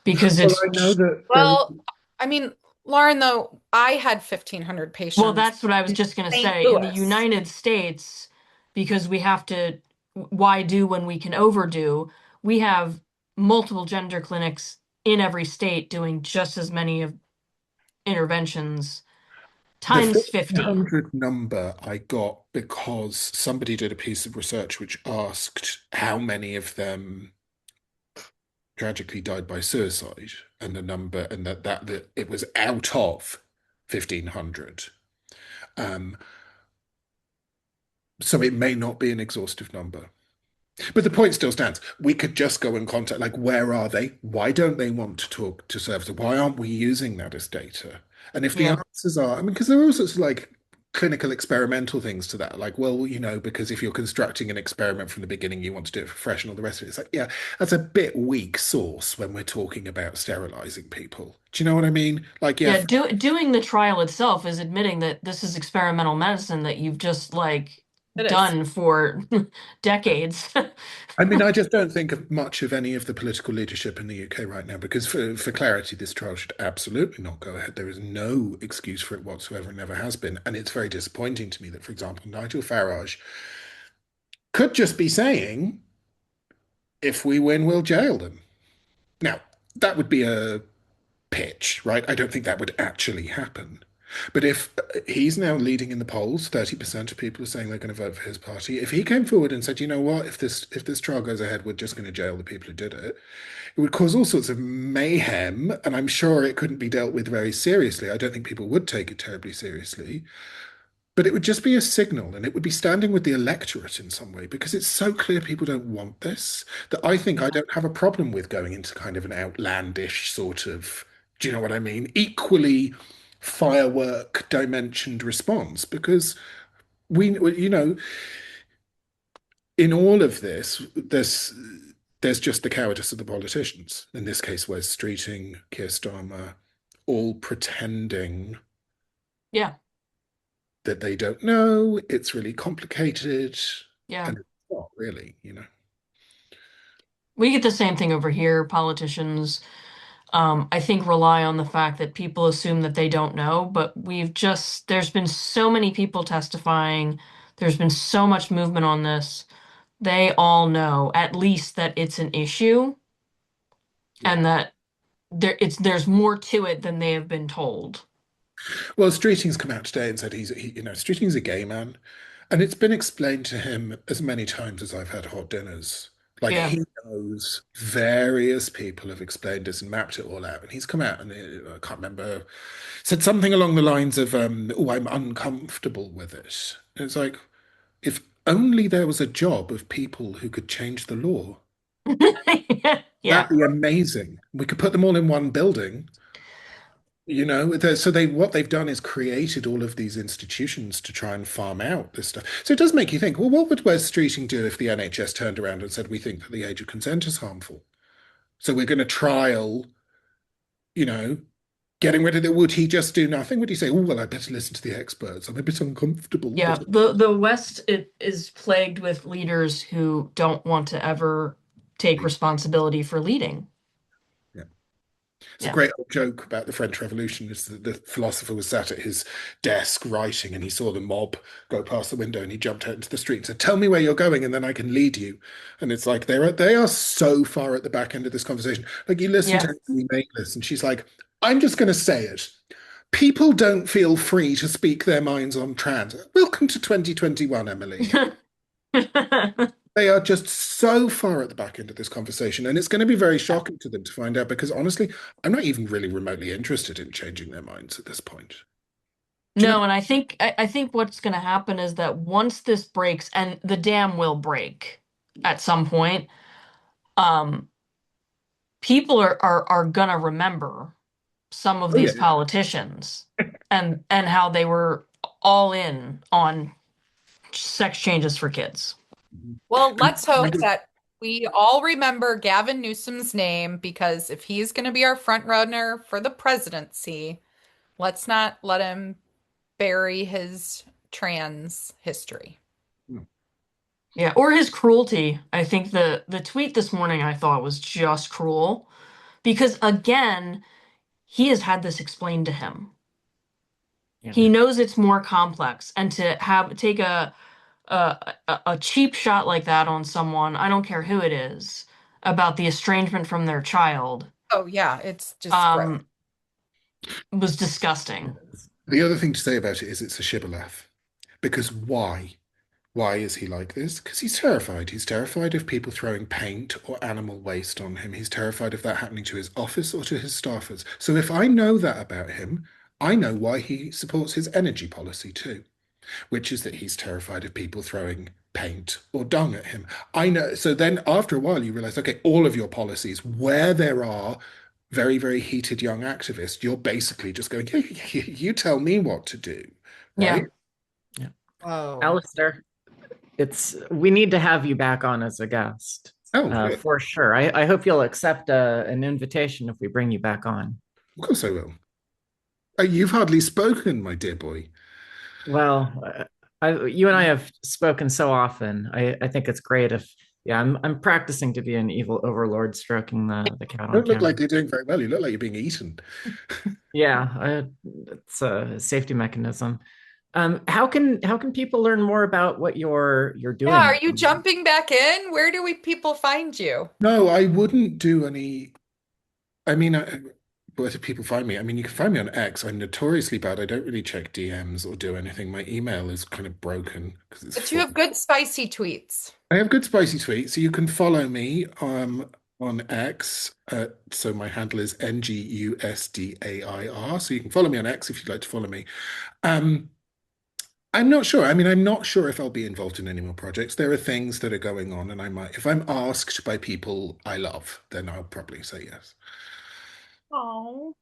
because well, I know it's that there. Well, I mean, Lauren, though, I had 1,500 well, patients that's what I was in just gonna St. say. In the Louis. United States, because we have to, why do when we can overdo, we have multiple gender clinics in every state doing just as many of interventions The times 50. 1,500 number I got because somebody did a piece of research which asked how many of them tragically died by suicide, and the number, and that it was out of 1,500. Um, so it may not be an exhaustive number. But the point still stands. We could just go and contact, like, where are they? Why don't they want to talk to services? Why aren't we using that as data? And if the Yeah. answers are, I mean, because there are all sorts of like clinical experimental things to that. Like, well, because if you're constructing an experiment from the beginning, you want to do it for fresh and all the rest of it. It's like, yeah, that's a bit weak sauce when we're talking about sterilizing people. Do you know what I mean? Like, yeah, Yeah, doing the trial itself is admitting that this is experimental medicine that you've just like It is. done for decades. I mean, I just don't think of much of any of the political leadership in the UK right now because, for clarity, this trial should absolutely not go ahead. There is no excuse for it whatsoever and never has been. And it's very disappointing to me that, for example, Nigel Farage could just be saying, if we win, we'll jail them. Now, that would be a pitch, right? I don't think that would actually happen. But if he's now leading in the polls, 30% of people are saying they're going to vote for his party. If he came forward and said, you know what, if this trial goes ahead, we're just going to jail the people who did it, it would cause all sorts of mayhem, and I'm sure it couldn't be dealt with very seriously. I don't think people would take it terribly seriously. But it would just be a signal, and it would be standing with the electorate in some way, because it's so clear people don't want this that I think I don't have a problem with going into kind of an outlandish sort of, do you know what I mean? Equally firework dimensioned response, because in all of this, there's just the cowardice of the politicians. In this case, Wes Streeting, Keir Starmer, all pretending Yeah, that they don't know. It's really complicated, yeah. and it's not really. We get the same thing over here. Politicians, I think, rely on the fact that people assume that they don't know, but there's been so many people testifying. There's been so much movement on this. They all know at least that it's an issue Yeah. and that there's more to it than they have been told. Well, Streeting's come out today and said Streeting's a gay man, and it's been explained to him as many times as I've had hot dinners. Like Yeah. he knows various people have explained this and mapped it all out, and he's come out and I can't remember, said something along the lines of, "Oh, I'm uncomfortable with it." And it's like, if only there was a job of people who could change the law. Yeah. That'd be amazing. We could put them all in one building. So what they've done is created all of these institutions to try and farm out this stuff. So it does make you think, well, what would Wes Streeting do if the NHS turned around and said, we think that the age of consent is harmful? So we're going to trial, you know, getting rid of it. Would he just do nothing? Would he say, oh, well, I better listen to the experts. I'm a bit uncomfortable, Yeah. but The West is plagued with leaders who don't want to ever take responsibility for leading. yeah. It's a Yeah. great old joke about the French Revolution is that the philosopher was sat at his desk writing and he saw the mob go past the window and he jumped out into the street and said, tell me where you're going and then I can lead you. And it's like they are so far at the back end of this conversation. Like you listen to Yeah. Emily Maitlis and she's like, I'm just going to say it. People don't feel free to speak their minds on trans. Welcome to 2021, Emily. They are just so far at the back end of this conversation, and it's going to be very shocking to them to find out because honestly, I'm not even really remotely interested in changing their minds at this point. Do you know? No, and I think what's going to happen is that once this breaks, and the dam will break at some point, um, people are gonna remember some of Oh yeah. these politicians and how they were all in on sex changes for kids. Well, And let's hope that we all remember Gavin Newsom's name because if he's going to be our front runner for the presidency, let's not let him bury his trans history. Yeah, or his cruelty. I think the tweet this morning I thought was just cruel because again, he has had this explained to him. Yeah. He knows it's more complex, and to take a cheap shot like that on someone, I don't care who it is, about the estrangement from their child, Oh, yeah, it's just gross. um, was disgusting. the other thing to say about it is it's a shibboleth. Because why? Why is he like this? Because he's terrified. He's terrified of people throwing paint or animal waste on him. He's terrified of that happening to his office or to his staffers. So if I know that about him, I know why he supports his energy policy too, which is that he's terrified of people throwing paint or dung at him. I know. So then after a while, you realize, okay, all of your policies, where there are very, very heated young activists, you're basically just going, you tell me what to do, Yeah. right? Yeah. Whoa. Alasdair, we need to have you back on as a guest, Oh, good. for sure. I hope you'll accept an invitation if we bring you back on. Of course I will. You've hardly spoken, my dear boy. Well, you and I have spoken so often. I think it's great if, yeah, I'm practicing to be an evil overlord stroking the cat You on don't look camera. like you're doing very well. You look like you're being eaten. Yeah, it's a safety mechanism. How can people learn more about what you're Yeah, doing are at the you moment? jumping back in? Where do we people find you? No, I wouldn't do any. I mean, where do people find me? I mean, you can find me on X. I'm notoriously bad. I don't really check DMs or do anything. My email is kind of broken because it's But you full. have good spicy tweets. I have good spicy tweets, so you can follow me on X. So my handle is NGUSDAIR. So you can follow me on X if you'd like to follow me. Um, I'm not sure. I mean, I'm not sure if I'll be involved in any more projects. There are things that are going on, and I might, if I'm asked by people I love, then I'll probably say yes. Oh.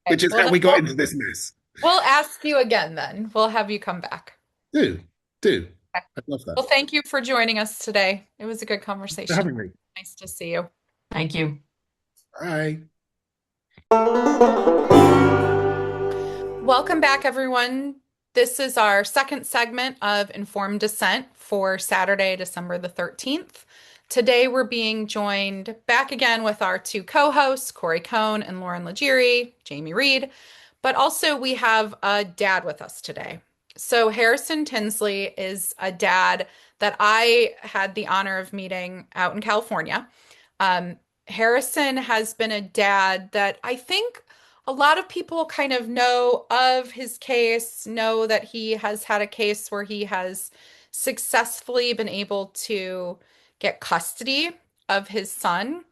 Which Okay. is Well, how then we got into this mess. we'll ask you again then. We'll have you come back. Do, do. Okay. I love that. Well, thank you for joining us today. It was a good Thanks for conversation. having me. Nice to see you. Thank you. Bye. Welcome back, everyone. This is our second segment of Informed Dissent for Saturday, December the 13th. Today, we're being joined back again with our two co-hosts, Corey Cohn and Lauren Legere, Jamie Reed, but also we have a dad with us today. So Harrison Tinsley is a dad that I had the honor of meeting out in California. Um, Harrison has been a dad that I think a lot of people kind of know of his case, know that he has had a case where he has successfully been able to get custody of his son.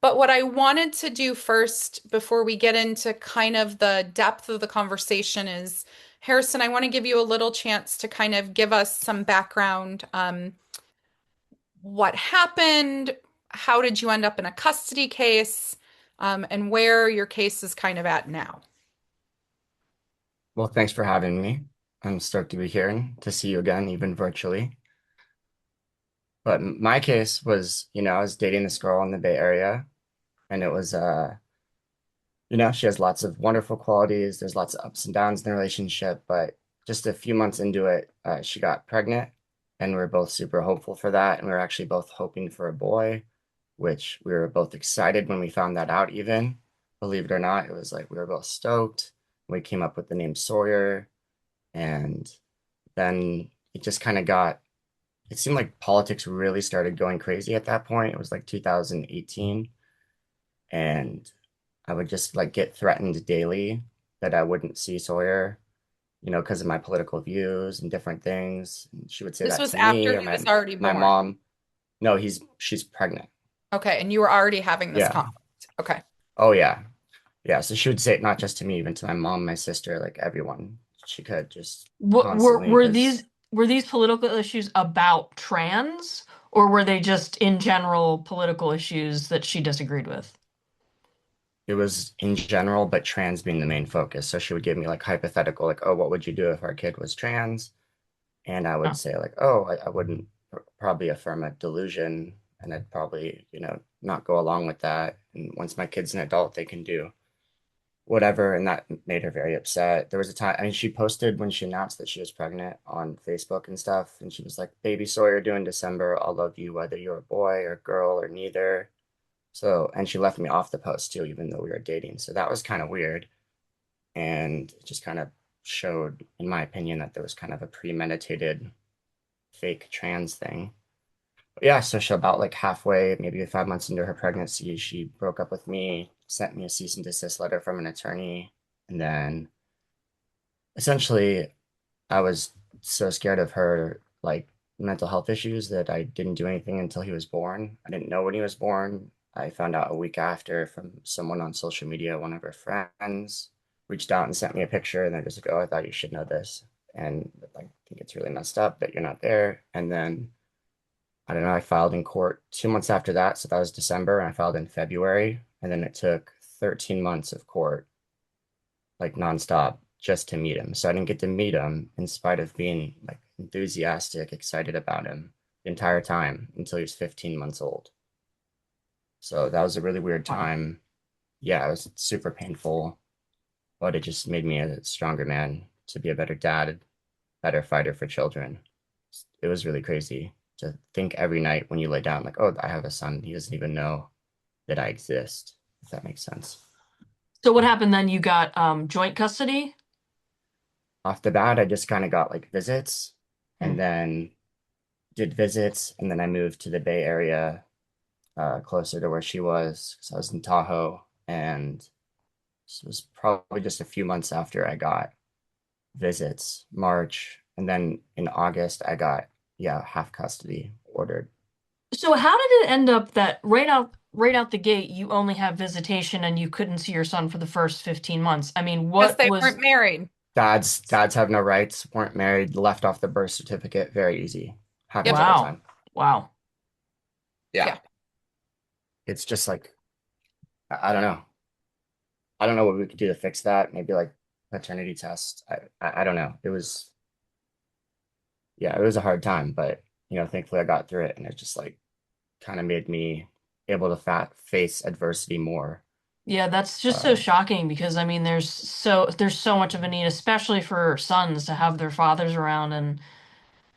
But what I wanted to do first, before we get into kind of the depth of the conversation, is Harrison, I want to give you a little chance to kind of give us some background. What happened? How did you end up in a custody case? And where your case is kind of at now. Well, thanks for having me. I'm stoked to be here and to see you again, even virtually. But my case was, I was dating this girl in the Bay Area, and it was, she has lots of wonderful qualities. There's lots of ups and downs in the relationship, but just a few months into it, she got pregnant, and we were both super hopeful for that. And we were actually both hoping for a boy, which we were both excited when we found that out, even. Believe it or not, it was like we were both stoked. We came up with the name Sawyer, and then it just kind of it seemed like politics really started going crazy at that point. It was like 2018, and I would just like get threatened daily that I wouldn't see Sawyer, because of my political views and different things. And she would say This that was to me after or he was already my born. mom. No, she's pregnant. Okay, and you were already having this Yeah. conflict. Okay. Oh yeah. Yeah. So she would say it not just to me, even to my mom, my sister, like everyone. She could just Were constantly were because these political issues about trans, or were they just in general political issues that she disagreed with? it was in general, but trans being the main focus. So she would give me like hypothetical, like, oh, what would you do if our kid was trans? And I would Oh, say like, oh, I wouldn't probably affirm a delusion, and I'd probably, not go along with that. And once my kid's an adult, they can do whatever. And that made her very upset. There was a time, I mean, she posted when she announced that she was pregnant on Facebook and stuff. And she was like, baby Sawyer due in December. I'll love you whether you're a boy or girl or neither. So, and she left me off the post too, even though we were dating. So that was kind of weird. And it just kind of showed, in my opinion, that there was kind of a premeditated fake trans thing. But yeah, so she about like halfway, maybe 5 months into her pregnancy, she broke up with me, sent me a cease and desist letter from an attorney, and then essentially I was so scared of her like mental health issues that I didn't do anything until he was born. I didn't know when he was born. I found out a week after from someone on social media. One of her friends reached out and sent me a picture, and they're just like, "Oh, I thought you should know this," and I think it's really messed up that you're not there. And then I don't know, I filed in court 2 months after that, so that was December, and I filed in February, and then it took 13 months of court, like nonstop, just to meet him. So I didn't get to meet him in spite of being like enthusiastic, excited about him the entire time until he was 15 months old. So that was a really weird Wow. time. Yeah, it was super painful, but it just made me a stronger man to be a better dad, better fighter for children. It was really crazy to think every night when you lay down, like, oh, I have a son. He doesn't even know that I exist, if that makes sense. So what happened then? You got joint custody? Off the bat, I just kind of got like visits Hmm. and then did visits. And then I moved to the Bay Area, closer to where she was because I was in Tahoe. And this was probably just a few months after I got visits, March. And then in August, I got, yeah, half custody ordered. So how did it end up that right out the gate you only have visitation and you couldn't see your son for the first 15 months? I mean, Because what they was weren't married. Dads have no rights, weren't married, left off the birth certificate. Very easy. Happens Yep. all the wow. time. Wow. Yeah. Yeah. It's just like, I don't know. I don't know what we could do to fix that. Maybe like paternity test. I don't know. It was, yeah, it was a hard time, but thankfully I got through it, and it just like kind of made me able to face adversity more. Yeah, that's just so Uh, shocking because I mean there's so much of a need, especially for sons to have their fathers around and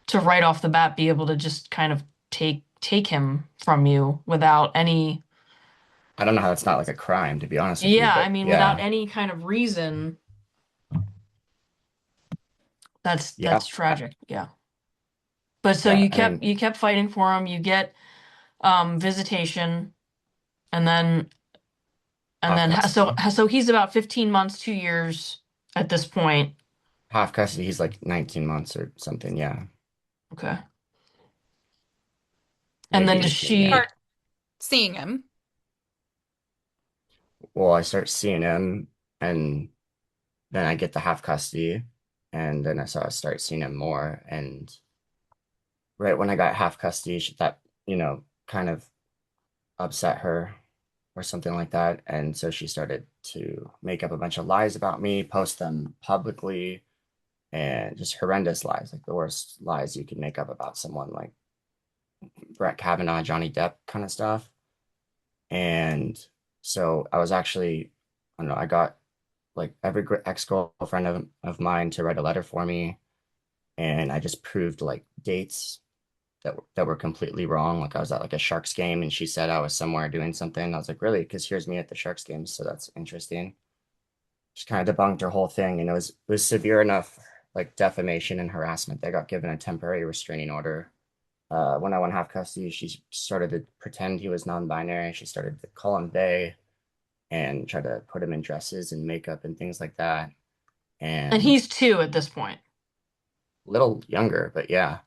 to right off the bat be able to just kind of take him from you without any I don't know how it's not like a crime, to be honest with you, yeah, I but mean without yeah, any kind of reason. yeah, That's tragic. Yeah. But so yeah. I mean, you kept fighting for him. You get visitation and half custody. so he's about 15 months, 2 years at this point. Half custody, he's like 19 months or something. Yeah, Okay. And maybe then does 18. Yeah. she Start seeing him. Well, I start seeing him, and then I get the half custody, and then I start seeing him more. And right when I got half custody, that kind of upset her or something like that, and so she started to make up a bunch of lies about me, post them publicly, and just horrendous lies, like the worst lies you could make up about someone, like Brett Kavanaugh, Johnny Depp kind of stuff. And so I was actually, I don't know, I got like every ex-girlfriend of mine to write a letter for me, and I just proved like dates that were completely wrong. Like I was at like a Sharks game, and she said I was somewhere doing something. I was like, really? Because here's me at the Sharks game, so that's interesting. Just kind of debunked her whole thing, and it was severe enough, like defamation and harassment. They got given a temporary restraining order. When I went half custody, she started to pretend he was non-binary. She started to call him they and try to put him in dresses and makeup and things like that. and And he's 2 at this point. a little younger, but yeah.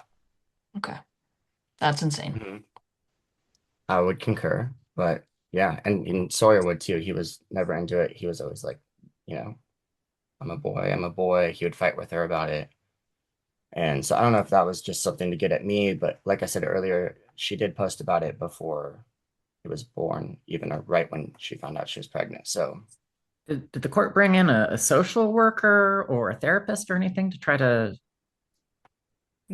Okay. That's insane. Mhm. I would concur, but yeah, and Sawyer would too. He was never into it. He was always like, you know, I'm a boy, I'm a boy. He would fight with her about it. And so I don't know if that was just something to get at me, but like I said earlier, she did post about it before he was born, even right when she found out she was pregnant. So Did the court bring in a social worker or a therapist or anything to try to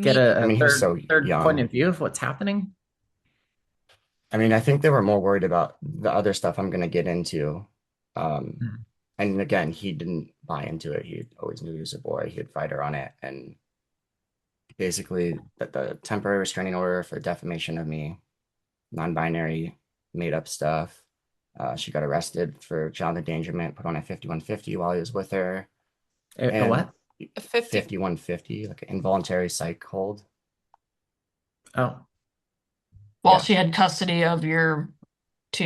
get Me. I a mean, he was so third point young. of view of what's happening? I mean, I think they were more worried about the other stuff I'm going to get into. Um, Hmm. and again, he didn't buy into it. He always knew he was a boy. He'd fight her on it. And basically, the temporary restraining order for defamation of me, non-binary, made up stuff. She got arrested for child endangerment, put on a 5150 while he was with her, A and what? 50. 5150, like an involuntary psych hold. Oh, While Yeah, she had custody of your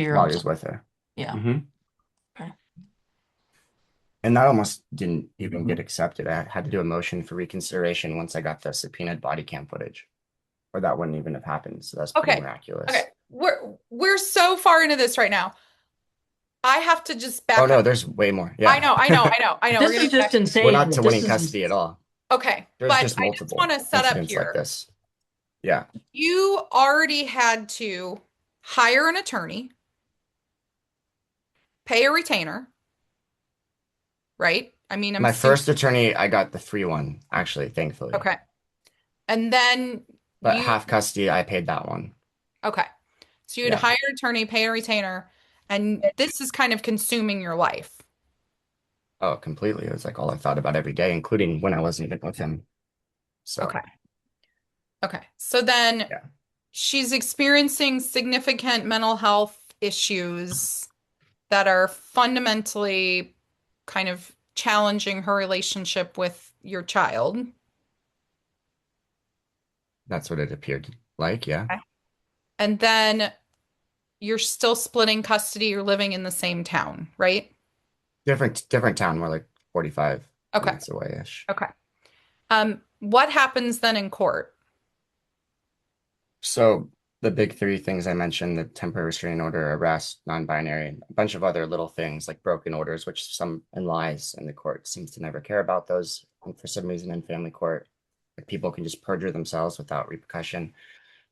while 2-year-old he was son. with her. Yeah. Hmm. Okay. And that almost didn't even get accepted. I had to do a motion for reconsideration once I got the subpoenaed body cam footage, or that wouldn't even have happened. So that's pretty Okay. Okay. miraculous. We're so far into this right now. I have to just Oh back no, up. there's way more. I Yeah. know, I know, I know, I know. We're This gonna is get back just to We're insane. not to This winning is custody at all. Okay, There's but just I just want multiple to set up incidents like here. this. Yeah. You already had to hire an attorney, pay a retainer, right? I mean, I'm My assuming. first attorney, I got the free one, actually, thankfully. Okay. And then But you, half custody, I paid that one. okay. So you'd Yeah. hire an attorney, pay a retainer, and this is kind of consuming your life. Oh, completely. It was like all I thought about every day, including when I wasn't even with him. So, Okay. Okay. So then yeah. she's experiencing significant mental health issues that are fundamentally kind of challenging her relationship with your child. That's what it appeared like. Yeah. Okay. And then you're still splitting custody, you're living in the same town, right? Different town, more like 45 Okay. minutes away-ish. Okay. What happens then in court? So the big three things I mentioned, the temporary restraining order, arrest, non-binary, and a bunch of other little things like broken orders, which some and lies, and the court seems to never care about those. And for some reason in family court, like people can just perjure themselves without repercussion.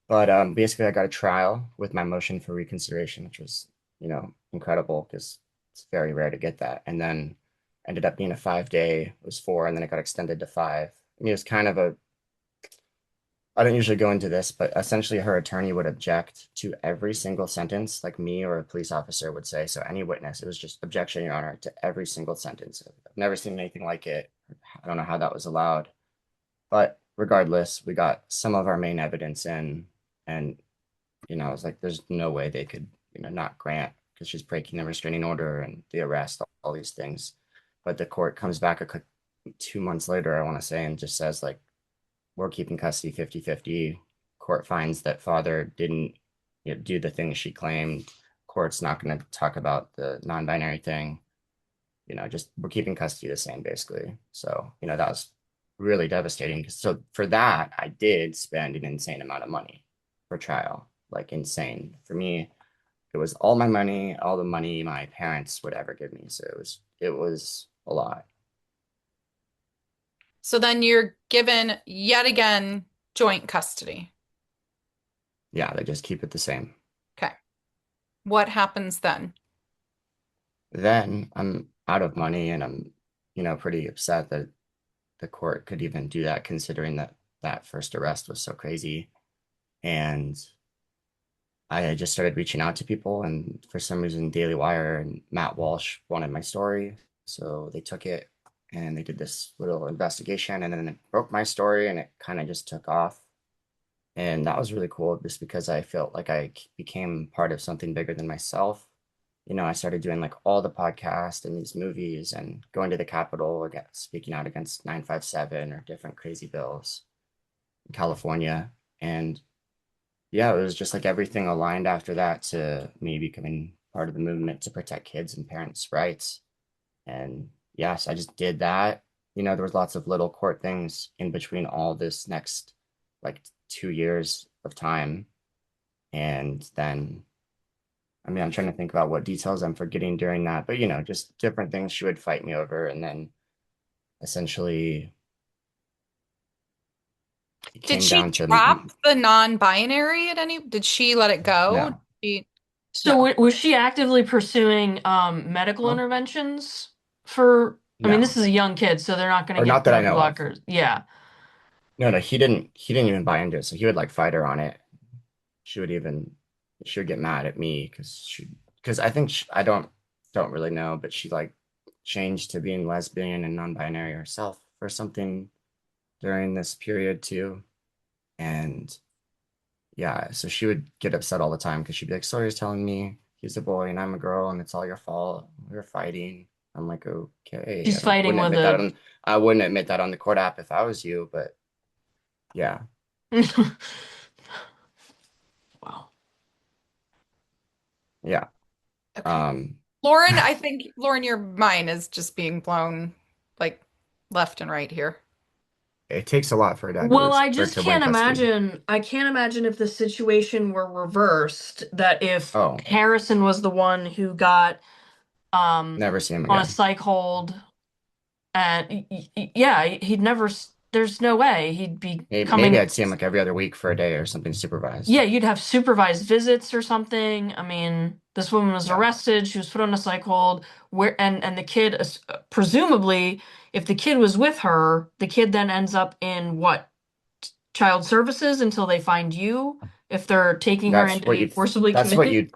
But basically, I got a trial with my motion for reconsideration, which was, incredible because it's very rare to get that. And then ended up being a 5 day, it was four, and then it got extended to five. I mean, it was kind of a, I don't usually go into this, but essentially her attorney would object to every single sentence, like me or a police officer would say. So any witness, it was just objection, Your Honor, to every single sentence. I've never seen anything like it. I don't know how that was allowed. But regardless, we got some of our main evidence in, and I was like, there's no way they could, not grant because she's breaking the restraining order and the arrest, all these things. But the court comes back 2 months later, I want to say, and just says, like, we're keeping custody 50-50. Court finds that father didn't do the thing she claimed. Court's not going to talk about the non-binary thing. Just we're keeping custody the same, basically. So, that was really devastating. So for that, I did spend an insane amount of money for trial, like insane. For me, it was all my money, all the money my parents would ever give me. So it was a lot. So then you're given yet again joint custody. Yeah, they just keep it the same. Okay. What happens then? Then I'm out of money and I'm, pretty upset that the court could even do that considering that first arrest was so crazy. And I just started reaching out to people, and for some reason, Daily Wire and Matt Walsh wanted my story. So they took it and they did this little investigation, and then it broke my story and it kind of just took off. And that was really cool just because I felt like I became part of something bigger than myself. I started doing like all the podcasts and these movies and going to the Capitol, again, speaking out against 957 or different crazy bills in California. And yeah, it was just like everything aligned after that to me becoming part of the movement to protect kids and parents' rights. And yes, I just did that. There was lots of little court things in between all this next like 2 years of time. And then, I mean, I'm trying to think about what details I'm forgetting during that, but just different things she would fight me over. And then essentially it Did came she down to drop the non-binary at any? Did she let it go? no. So No. was she actively pursuing medical Huh? interventions for, I mean, this No. is a young kid, so they're not going Or to get not that I puberty know of. blockers. Yeah. No, he didn't even buy into it. So he would like fight her on it. She would even she would get mad at me because I think I don't really know, but she like changed to being lesbian and non-binary herself or something during this period too. And yeah, so she would get upset all the time because she'd be like, Sawyer's telling me he's a boy and I'm a girl and it's all your fault. We were fighting. I'm like, okay, She's fighting wouldn't with admit that a. on I wouldn't admit that on the court app if I was you, but yeah. Wow. Yeah. Okay. Um, Lauren, I think, Lauren, your mind is just being blown like left and right here. It takes a lot for a dad to Well, lose I or just to win can't custody. imagine. I can't imagine if the situation were reversed, that if Oh, Harrison was the one who got um never see him on a again. psych hold, and yeah, he'd never. There's no way he'd be Maybe coming. I'd see him like every other week for a day or something supervised. Yeah, you'd have supervised visits or something. I mean, this woman was Yeah, arrested. She was put on a psych hold. Where and the kid, presumably, if the kid was with her, the kid then ends up in what? Child services until they find you. If they're taking her in that's to what be you. forcibly That's what committed. you.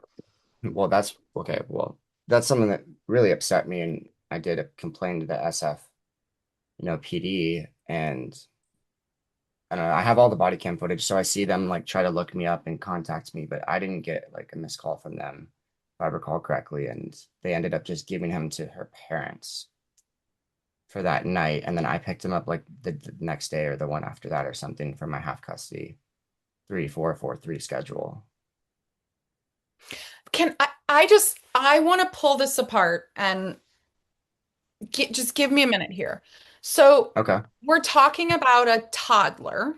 Well, that's okay. Well, that's something that really upset me, and I did complain to the SF, PD, and I don't know. I have all the body cam footage, so I see them like try to look me up and contact me, but I didn't get like a missed call from them, if I recall correctly, and they ended up just giving him to her parents for that night, and then I picked him up like the next day or the one after that or something for my half custody 3-4-4-3 schedule. I want to pull this apart and just give me a minute here. So Okay, we're talking about a toddler,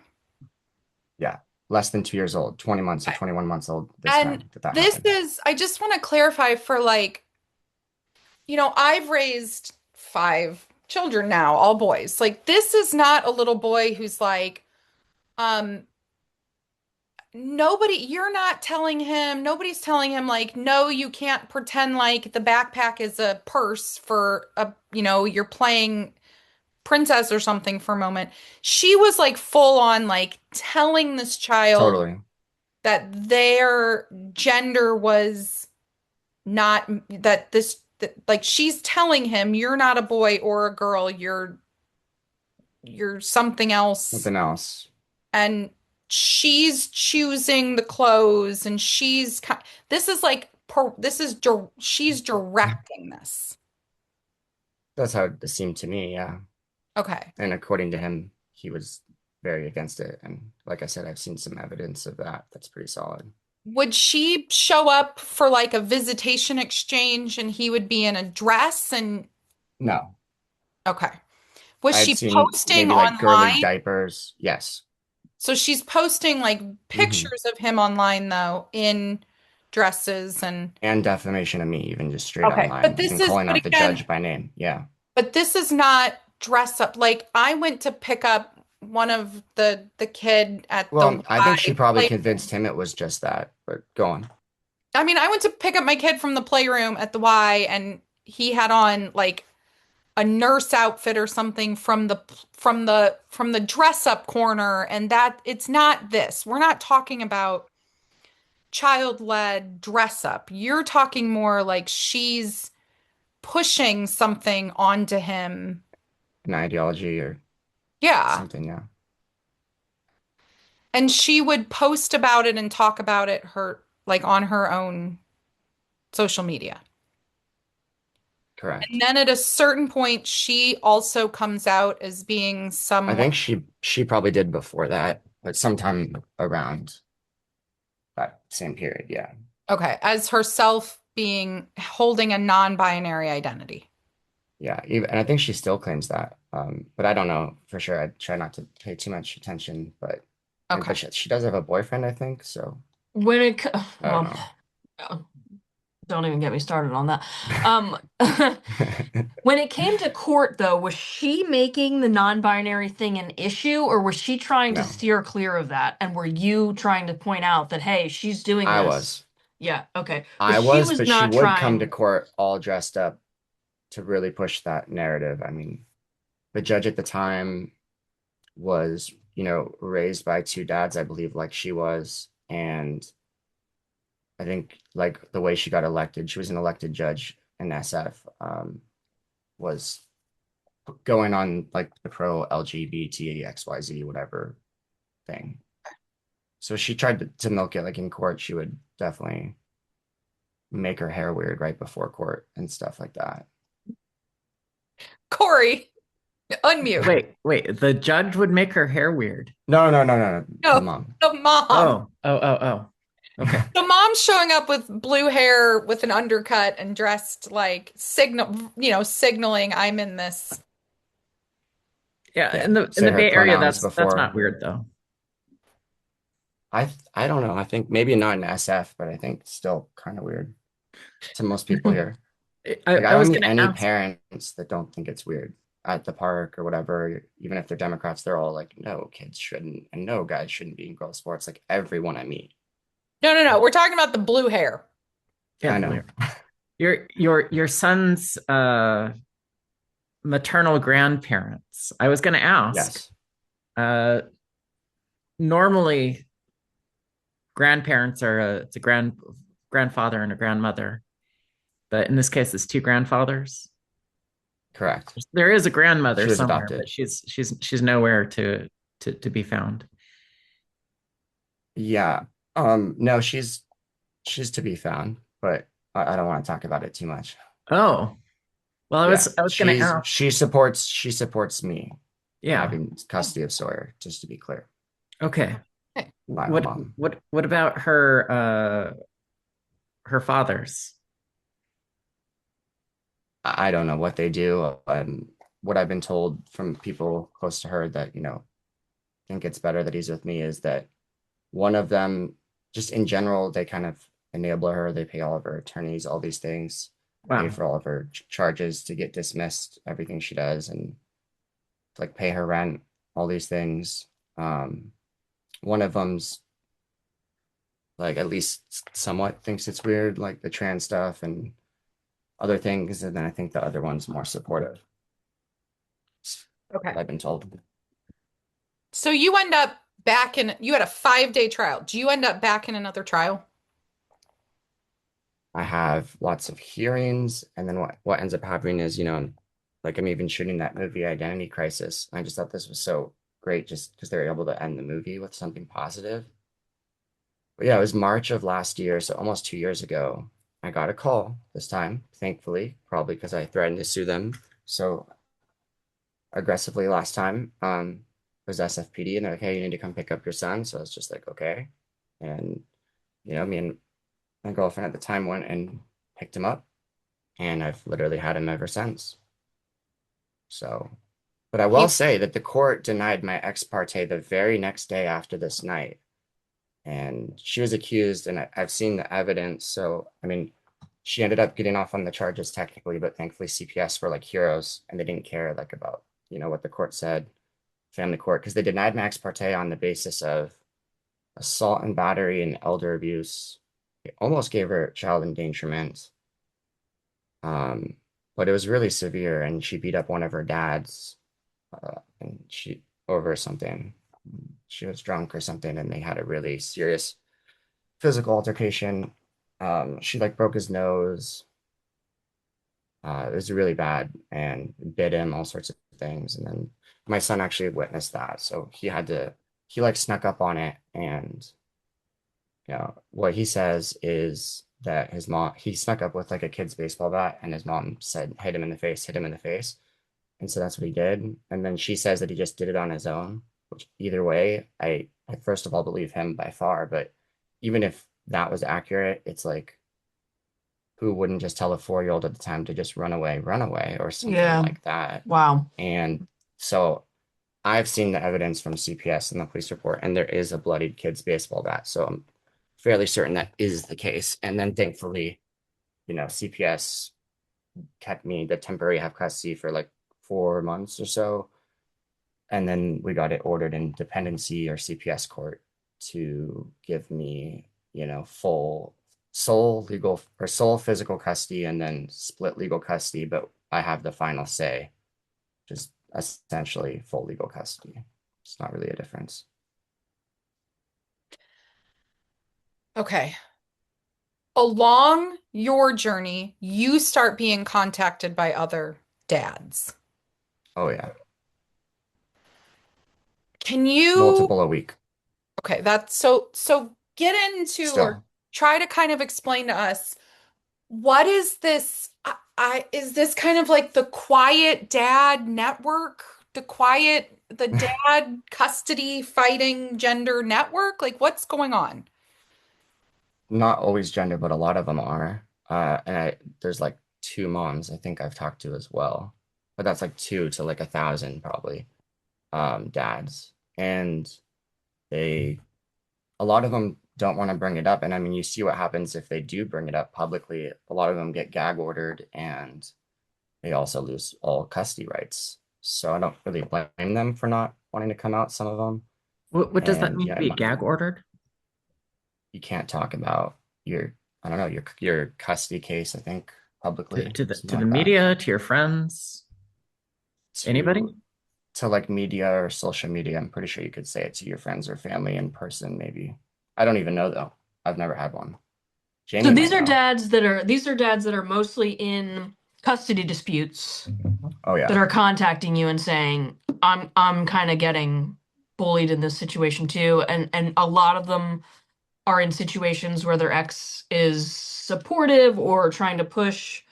yeah, less than 2 years old, 20 months or 21 months old this and time that happened. I just want to clarify for like, I've raised five children now, all boys. Like, this is not a little boy who's like, um, you're not telling him, nobody's telling him, like, no, you can't pretend like the backpack is a purse for you're playing princess or something for a moment. She was like full on like telling this child Totally. that their gender was not that like she's telling him you're not a boy or a girl, you're something else, Something else. and she's choosing the clothes, and this is like she's directing this. That's how it seemed to me, yeah. Okay. And according to him, he was very against it. And like I said, I've seen some evidence of that. That's pretty solid. Would she show up for like a visitation exchange and he would be in a dress and No, okay. Was I'd she seen posting maybe like girly online? diapers. Yes. So she's posting like Hmm. pictures of him online though in dresses and And defamation of me, even just straight okay. online, even calling But out the again, judge by name. Yeah. but this is not dress up. Like I went to pick up one of the kid at the Well, I think she Y probably play. convinced him it was just that, but go on. I mean, I went to pick up my kid from the playroom at the Y and he had on like a nurse outfit or something from the dress up corner, and that it's not this. We're not talking about child-led dress up. You're talking more like she's pushing something onto him. An ideology or Yeah. something. Yeah. And she would post about it and talk about it her like on her own social media. And Correct. then at a certain point, she also comes out as being I someone, think she probably did before that, but sometime around that same period. Yeah. okay, as herself being holding a non-binary identity. Yeah, even, and I think she still claims that. But I don't know for sure. I try not to pay too much attention, Okay. but she does have a boyfriend, I think. So When it, I don't well, know. don't even get me started on that. Um, when it came to court, though, was she making the non-binary thing an issue, or was she trying to No, steer clear of that? And were you trying to point out that, hey, she's doing I this? was. Yeah, okay. But I she was, was but she not would come to trying. court all dressed up to really push that narrative. I mean, the judge at the time was, raised by two dads, I believe, like she was, and I think like the way she got elected, she was an elected judge in SF, was going on like the pro LGBT XYZ whatever thing. So she tried to milk it like in court. She would definitely make her hair weird right before court and stuff like that. Corey, unmute. Wait, the judge would make her hair weird. No, no, no, no, no. The No, mom. the mom. Oh. Okay. The mom's showing up with blue hair with an undercut and dressed like signaling I'm in this. Yeah, Yeah. in Say the her Bay Area, pronouns that's before. not weird though. I don't know. I think maybe not in SF, but I think still kind of weird to most people here. Like I I don't was meet gonna any ask. parents that don't think it's weird at the park or whatever. Even if they're Democrats, they're all like, no, kids shouldn't, and no, guys shouldn't be in girl sports. Like everyone I meet. No, no, no. We're talking about the blue hair. Yeah, I know. your son's maternal grandparents. I was gonna ask. Yes, Uh, Normally, grandparents are it's a grandfather and a grandmother, but in this case, it's two grandfathers. correct. There is a grandmother She was somewhere, but adopted. she's nowhere to be found. Yeah. No, she's to be found, but I don't want to talk about it too much. Oh, well, Yeah. I was gonna ask. She supports me Yeah. having custody of Sawyer, just to be clear. Okay. Okay. Not her mom. What about her fathers? I don't know what they do. What I've been told from people close to her that, think it's better that he's with me is that one of them, just in general, they kind of enable her. They pay all of her attorneys, all these things, pay Wow. for all of her charges to get dismissed, everything she does, and like pay her rent, all these things. Um, One of them's like at least somewhat thinks it's weird, like the trans stuff and other things, and then I think the other one's more supportive. Okay. I've been told. So you end up you had a 5-day trial. Do you end up back in another trial? I have lots of hearings, and then what ends up happening is, like I'm even shooting that movie Identity Crisis. I just thought this was so great just because they were able to end the movie with something positive. But yeah, it was March of last year, so almost 2 years ago. I got a call this time, thankfully, probably because I threatened to sue them so aggressively last time. It was SFPD, and they're like, "Hey, you need to come pick up your son." So I was just like, "Okay," and me and my girlfriend at the time went and picked him up, and I've literally had him ever since. So, but I will He say that the court denied my ex parte the very next day after this night. And she was accused, and I've seen the evidence. So, I mean, she ended up getting off on the charges technically, but thankfully CPS were like heroes and they didn't care like about, what the court said, family court, because they denied my ex parte on the basis of assault and battery and elder abuse. They almost gave her child endangerment. Um, but it was really severe, and she beat up one of her dads, and she over something. She was drunk or something, and they had a really serious physical altercation. She like broke his nose. It was really bad and bit him, all sorts of things. And then my son actually witnessed that, so he like snuck up on it, and what he says is that his mom he snuck up with like a kid's baseball bat, and his mom said, "Hit him in the face, hit him in the face." And so that's what he did. And then she says that he just did it on his own, which either way, I first of all believe him by far. But even if that was accurate, it's like, who wouldn't just tell a 4-year-old at the time to just run away, or something Yeah. like that? Wow. And so I've seen the evidence from CPS and the police report, and there is a bloodied kid's baseball bat. So I'm fairly certain that is the case. And then thankfully, CPS kept me the temporary have custody for like 4 months or so. And then we got it ordered in dependency or CPS court to give me, full sole legal or sole physical custody and then split legal custody. But I have the final say, just essentially full legal custody. It's not really a difference. Okay. Along your journey, you start being contacted by other dads. Oh, yeah. Can you, Multiple a week okay, that's so get into or still. try to kind of explain to us what is this is this kind of like the quiet dad network, the dad custody fighting gender network? Like what's going on? not always gender, but a lot of them are. There's like two moms I think I've talked to as well, but that's like two to like 1,000 probably dads, and they a lot of them don't want to bring it up. And I mean, you see what happens if they do bring it up publicly. A lot of them get gag ordered and they also lose all custody rights. So I don't really blame them for not wanting to come out, some of them. What does that And mean to yeah, be gag ordered? you can't talk about your, I don't know, your custody case, I think, publicly, To something the like that. media, to your friends, anybody? To like media or social media, I'm pretty sure you could say it to your friends or family in person, maybe. I don't even know though. I've never had one. So Jamie might know. these are dads that are mostly in custody disputes Oh that yeah, are contacting you and saying, I'm kind of getting bullied in this situation too. And a lot of them are in situations where their ex is supportive or trying to push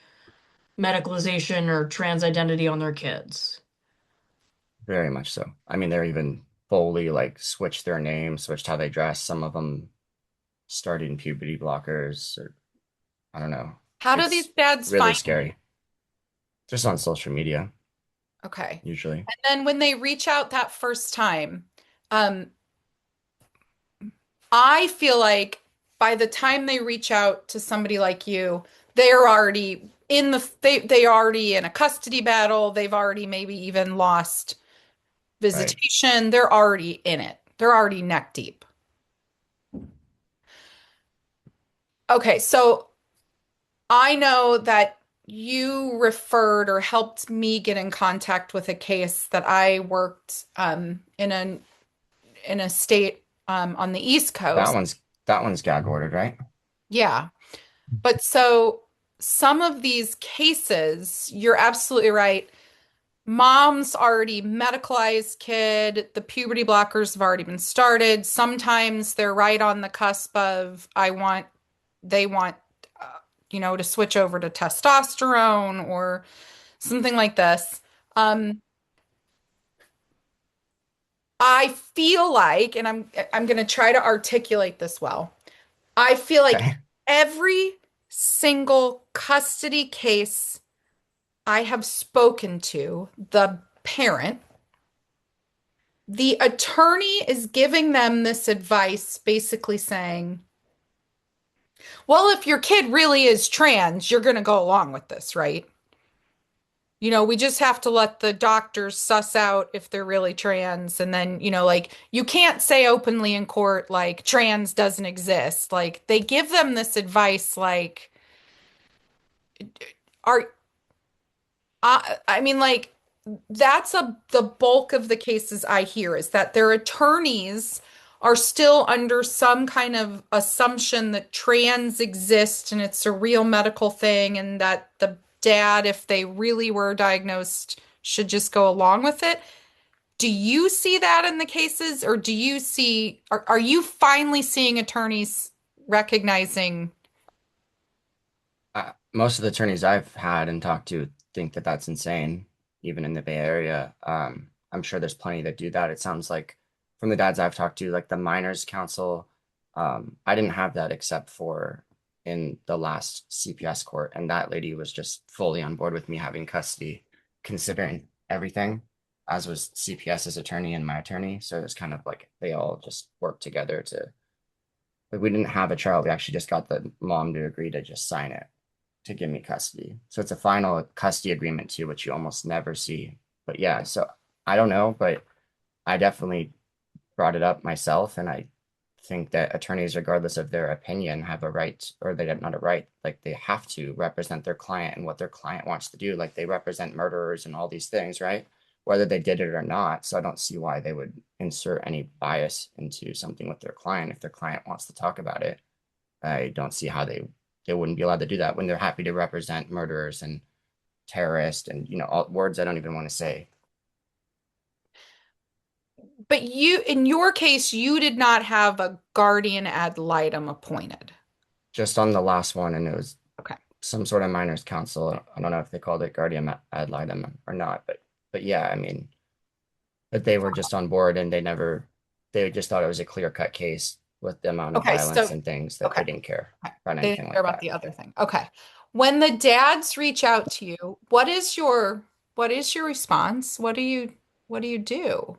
medicalization or trans identity on their kids. very much so. I mean, they're even fully like switched their name, switched how they dress. Some of them started in puberty blockers, or I don't know. How do these It's dads really find you? scary. Just on social media, Okay. usually. And then when they reach out that first time, um, I feel like by the time they reach out to somebody like you, they're already in they already in a custody battle. They've already maybe even lost Right. visitation. They're already in it. They're already neck deep. Okay, so I know that you referred or helped me get in contact with a case that I worked in a state on the East That Coast. one's that one's gag ordered, right? Yeah. But so some of these cases, you're absolutely right. Mom's already medicalized kid, the puberty blockers have already been started. Sometimes they're right on the cusp of they want, uh, to switch over to testosterone or something like this. Um, I feel like, and I'm going to try to articulate this well. I feel like Okay. every single custody case I have spoken to, the parent, the attorney is giving them this advice, basically saying, well, if your kid really is trans, you're going to go along with this, right? We just have to let the doctors suss out if they're really trans. And then, like, you can't say openly in court, like, trans doesn't exist. Like, they give them this advice, like, are, I mean, like, that's the bulk of the cases I hear is that their attorneys are still under some kind of assumption that trans exists and it's a real medical thing, and that the dad, if they really were diagnosed, should just go along with it. Do you see that in the cases, or are you finally seeing attorneys recognizing? Most of the attorneys I've had and talked to think that that's insane, even in the Bay Area. I'm sure there's plenty that do that. It sounds like from the dads I've talked to, like the Minors Council, I didn't have that except for in the last CPS court, and that lady was just fully on board with me having custody, considering everything, as was CPS's attorney and my attorney. So it was kind of like they all just worked together to, like, we didn't have a trial. We actually just got the mom to agree to just sign it to give me custody. So it's a final custody agreement too, which you almost never see. But yeah, so I don't know, but I definitely brought it up myself, and I think that attorneys, regardless of their opinion, have a right, or they have not a right, like they have to represent their client and what their client wants to do. Like they represent murderers and all these things, right? Whether they did it or not. So I don't see why they would insert any bias into something with their client if their client wants to talk about it. I don't see how they wouldn't be allowed to do that when they're happy to represent murderers and terrorists and all words I don't even want to say. But in your case, you did not have a guardian ad litem appointed. Just on the last one, and it was Okay. some sort of minors council. I don't know if they called it guardian ad litem or not, but yeah, I mean, but they were just on board and they just thought it was a clear cut case with the amount of Okay, violence so and things that okay, they didn't care okay. about They anything didn't care like about that. the other thing. Okay. When the dads reach out to you, what is your response? What do you do?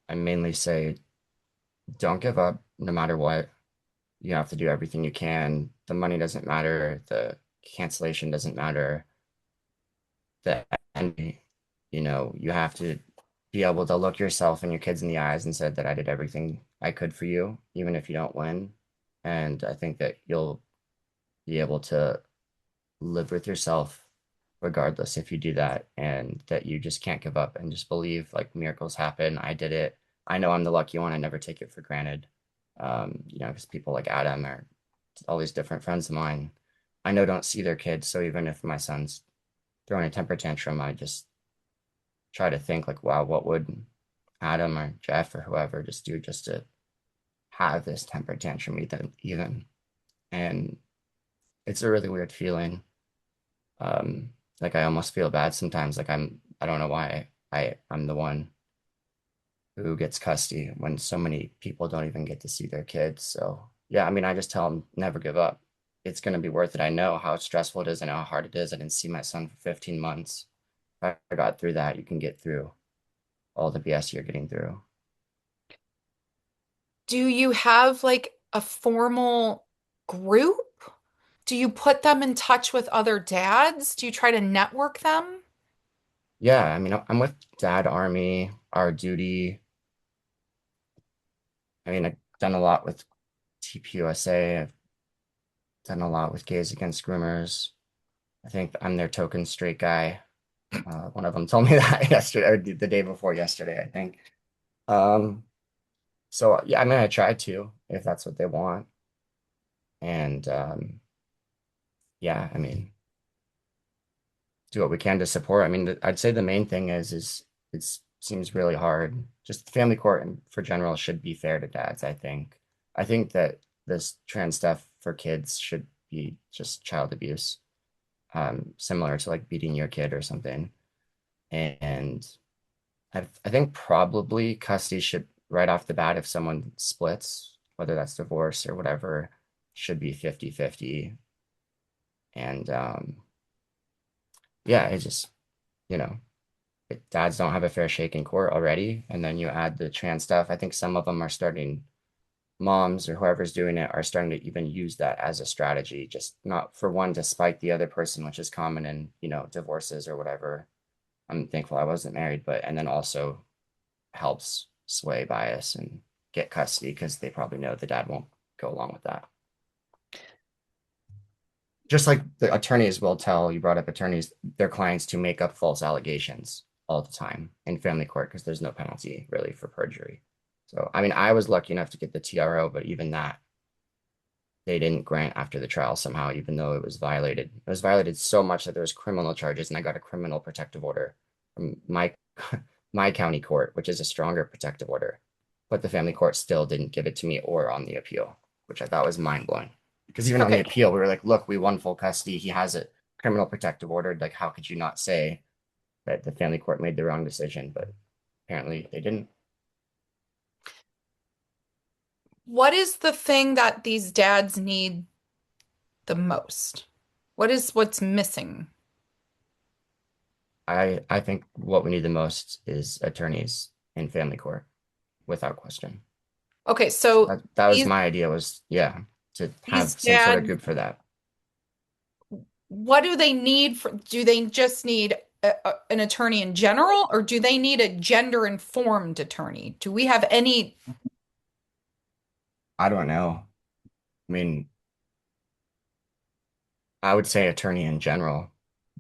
I mainly say, don't give up no matter what. You have to do everything you can. The money doesn't matter. The cancellation doesn't matter. The end, you have to be able to look yourself and your kids in the eyes and said that I did everything I could for you, even if you don't win. And I think that you'll be able to live with yourself regardless if you do that, and that you just can't give up and just believe like miracles happen. I did it. I know I'm the lucky one. I never take it for granted. Because people like Adam or all these different friends of mine, I know don't see their kids. So even if my son's throwing a temper tantrum, I just try to think like, wow, what would Adam or Jeff or whoever just do just to have this temper tantrum even. And it's a really weird feeling. Like I almost feel bad sometimes. Like I don't know why I'm the one who gets custody when so many people don't even get to see their kids. So yeah, I mean, I just tell them never give up. It's going to be worth it. I know how stressful it is. I know how hard it is. I didn't see my son for 15 months. If I got through that, you can get through all the BS you're getting through. Do you have like a formal group? Do you put them in touch with other dads? Do you try to network them? Yeah, I mean, I'm with Dad Army, Our Duty. I mean, I've done a lot with TPUSA. I've done a lot with Gays Against Groomers. I think I'm their token straight guy. One of them told me that yesterday, or the day before yesterday, I think. Um, so yeah, I mean, I try to if that's what they want, and yeah, I mean, do what we can to support. I mean, I'd say the main thing is it seems really hard. Just family court and for general should be fair to dads, I think. I think that this trans stuff for kids should be just child abuse, similar to like beating your kid or something. And I think probably custody should right off the bat, if someone splits, whether that's divorce or whatever, should be 50-50. And yeah, it just, you know, dads don't have a fair shake in court already. And then you add the trans stuff. I think some of them are starting, moms or whoever's doing it are starting to even use that as a strategy, just not for one to spite the other person, which is common in, divorces or whatever. I'm thankful I wasn't married, but and then also helps sway bias and get custody because they probably know the dad won't go along with that. Just like the attorneys will tell, you brought up attorneys, their clients to make up false allegations all the time in family court because there's no penalty really for perjury. So, I mean, I was lucky enough to get the TRO, but even that they didn't grant after the trial somehow, even though it was violated. It was violated so much that there was criminal charges, and I got a criminal protective order from my my county court, which is a stronger protective order. But the family court still didn't give it to me or on the appeal, which I thought was mind blowing. Because even on the Okay. appeal, we were like, look, we won full custody. He has a criminal protective order. Like, how could you not say that the family court made the wrong decision? But apparently they didn't. What is the thing that these dads need the most? What's missing? I think what we need the most is attorneys in family court, without question. Okay, So so that was these my idea was, yeah, to these have some sort of dads, group for that. what do they need do they just need an attorney in general, or do they need a gender informed attorney? Do we have any? I don't know. I mean, I would say attorney in general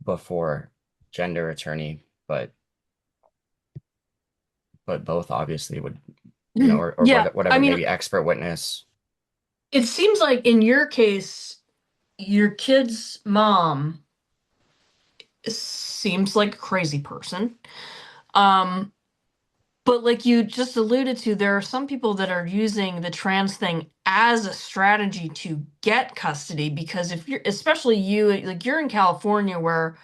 before gender attorney, but both obviously would, or Yeah, I whatever, mean, maybe expert witness. it seems like in your case, your kid's mom seems like a crazy person. Um, but like you just alluded to, there are some people that are using the trans thing as a strategy to get custody because if you're, especially you, like you're in California where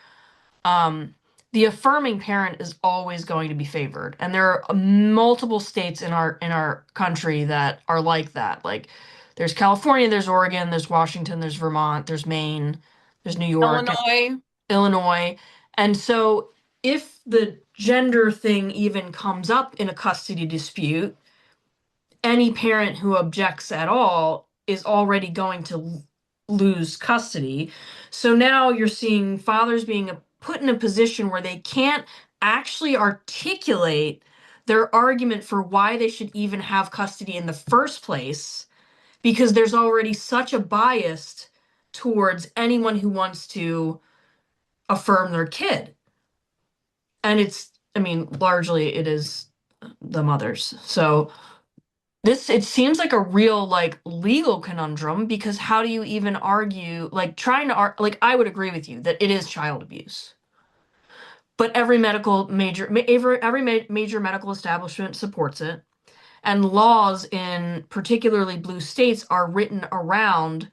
um the affirming parent is always going to be favored. And there are multiple states in our country that are like that. Like there's California, there's Oregon, there's Washington, there's Vermont, there's Maine, there's New York, Illinois. Illinois. And so if the gender thing even comes up in a custody dispute, any parent who objects at all is already going to lose custody. So now you're seeing fathers being put in a position where they can't actually articulate their argument for why they should even have custody in the first place because there's already such a bias towards anyone who wants to affirm their kid. And it's, I mean, largely it is the mothers. So this, it seems like a real like legal conundrum because how do you even argue, like trying to, like I would agree with you that it is child abuse. But every major medical establishment supports it. And laws in particularly blue states are written around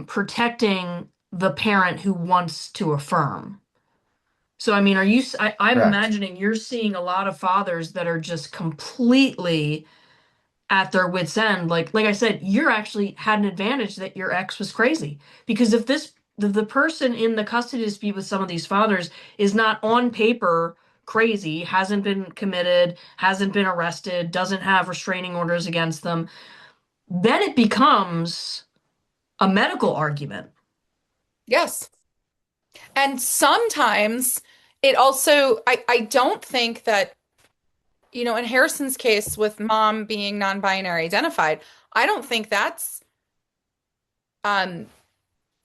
protecting the parent who wants to affirm. So, I mean, I'm Correct. imagining you're seeing a lot of fathers that are just completely at their wits' end. Like I said, you're actually had an advantage that your ex was crazy. Because if the person in the custody dispute with some of these fathers is not on paper crazy, hasn't been committed, hasn't been arrested, doesn't have restraining orders against them, then it becomes a medical argument. Yes. And sometimes it also, I don't think that, in Harrison's case with mom being non-binary identified, I don't think that's um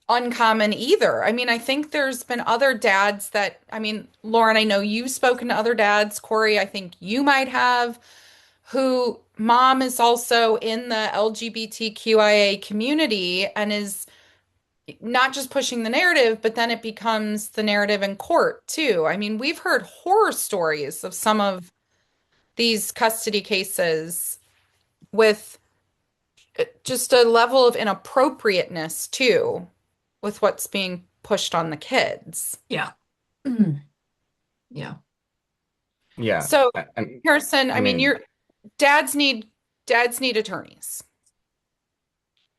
uncommon either. I mean, I think there's been other dads that, I mean, Lauren, I know you've spoken to other dads. Corey, I think you might have, who mom is also in the LGBTQIA community and is not just pushing the narrative, but then it becomes the narrative in court too. I mean, we've heard horror stories of some of these custody cases with just a level of inappropriateness too, with what's being pushed on the kids. Yeah. Yeah. Yeah. So, I Harrison, I I mean, mean, your dads need dads need attorneys.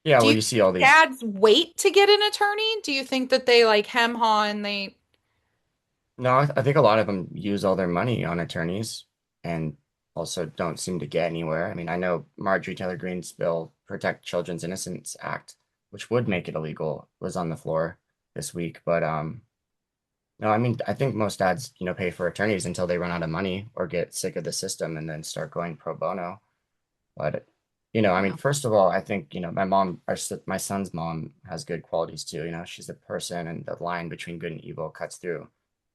yeah, Do well, you you see all these. dads wait to get an attorney? Do you think that they like hem haw and they No, I think a lot of them use all their money on attorneys and also don't seem to get anywhere. I mean, I know Marjorie Taylor Greene's bill, Protect Children's Innocence Act, which would make it illegal, was on the floor this week. But no, I mean, I think most dads, pay for attorneys until they run out of money or get sick of the system and then start going pro bono. But I mean, Yeah. first of all, I think, my mom, my son's mom has good qualities too. She's a person and the line between good and evil cuts through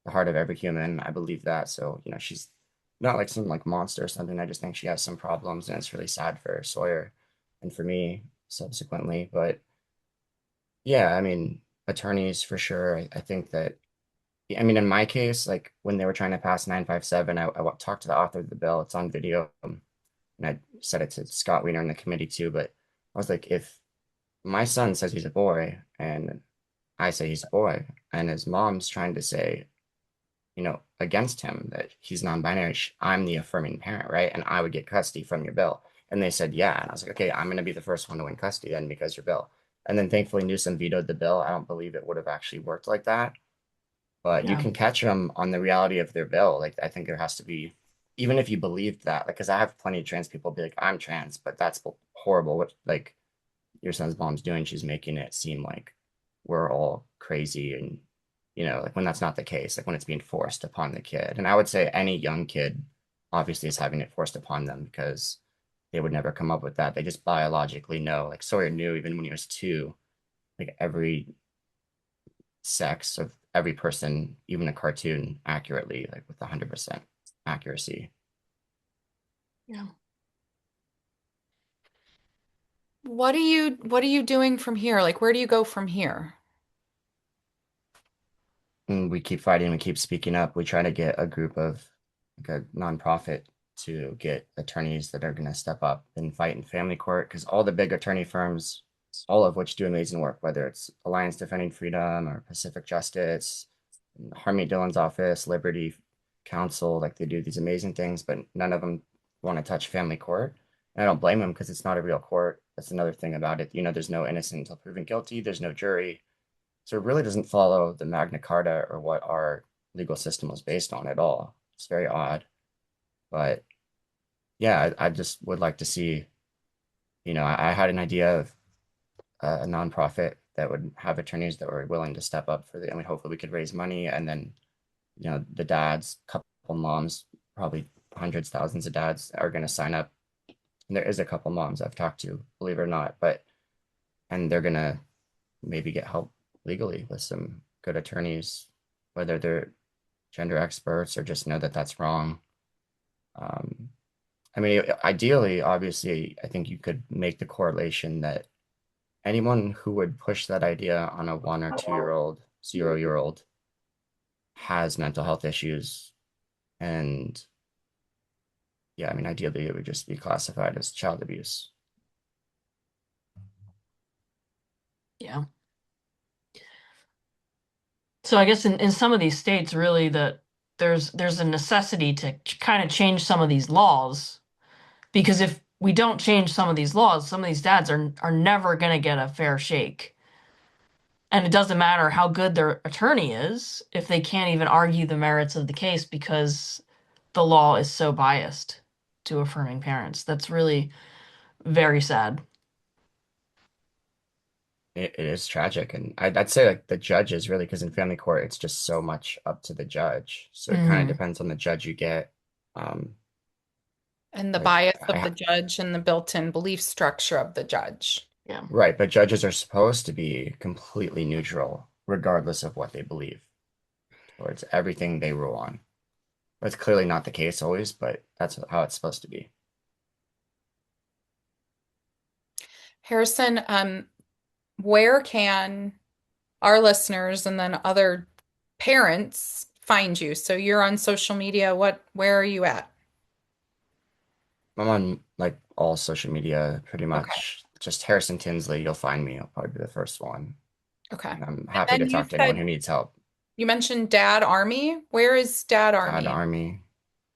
the heart of every human. I believe that. So, she's not like some like monster or something. I just think she has some problems and it's really sad for Sawyer and for me subsequently. But yeah, I mean, attorneys for sure. I think that, I mean, in my case, like when they were trying to pass 957, I talked to the author of the bill. It's on video. And I said it to Scott Wiener in the committee too, but I was like, if my son says he's a boy and I say he's a boy, and his mom's trying to say, against him that he's non-binary, I'm the affirming parent, right? And I would get custody from your bill. And they said, yeah. And I was like, okay, I'm going to be the first one to win custody then because your bill. And then thankfully Newsom vetoed the bill. I don't believe it would have actually worked like that. But you Yeah. can catch them on the reality of their bill. Like, I think there has to be, even if you believed that, like, because I have plenty of trans people be like, I'm trans, but that's horrible. What, like, your son's mom's doing, she's making it seem like we're all crazy. And, like, when that's not the case, like, when it's being forced upon the kid. And I would say any young kid obviously is having it forced upon them because they would never come up with that. They just biologically know. Like, Sawyer knew even when he was 2, like, every sex of every person, even a cartoon, accurately, like with 100% accuracy. Yeah. what are you doing from here? Like, where do you go from here? And we keep fighting, we keep speaking up. We try to get a group of like a nonprofit to get attorneys that are going to step up and fight in family court because all the big attorney firms, all of which do amazing work, whether it's Alliance Defending Freedom or Pacific Justice, Harmeet Dillon's office, Liberty Council, like they do these amazing things, but none of them want to touch family court. And I don't blame them because it's not a real court. That's another thing about it. There's no innocent until proven guilty. There's no jury. So it really doesn't follow the Magna Carta or what our legal system was based on at all. It's very odd. But yeah, I just would like to see, I had an idea of a nonprofit that would have attorneys that were willing to step up I mean, hopefully we could raise money and then, the dads, couple moms, probably hundreds, thousands of dads are going to sign up. And there is a couple moms I've talked to, believe it or not, and they're going to maybe get help legally with some good attorneys, whether they're gender experts or just know that that's wrong. I mean, ideally, obviously, I think you could make the correlation that anyone who would push that idea on a 1 or 2 year old, 0 year old has mental health issues. And yeah, I mean, ideally, it would just be classified as child abuse. Yeah. So I guess in some of these states, really, that there's a necessity to kind of change some of these laws, because if we don't change some of these laws, some of these dads are never going to get a fair shake. And it doesn't matter how good their attorney is if they can't even argue the merits of the case because the law is so biased to affirming parents. That's really very sad. It is tragic. And I'd say like the judges really, because in family court, it's just so much up to the judge. So it kind of Mhm. depends on the judge you get. And the Like bias of the I, judge and the built-in belief structure of the judge. Yeah. right, but judges are supposed to be completely neutral, regardless of what they believe towards everything they rule on. That's clearly not the case always, but that's how it's supposed to be. Harrison, where can our listeners and then other parents find you? So you're on social media. Where are you at? I'm on like all social media, pretty Okay. much. Just Harrison Tinsley, you'll find me. I'll probably be the first one. Okay. And I'm And happy then to you talk to anyone said who needs help. you mentioned Dad Army. Where is Dad Dad Army? Army.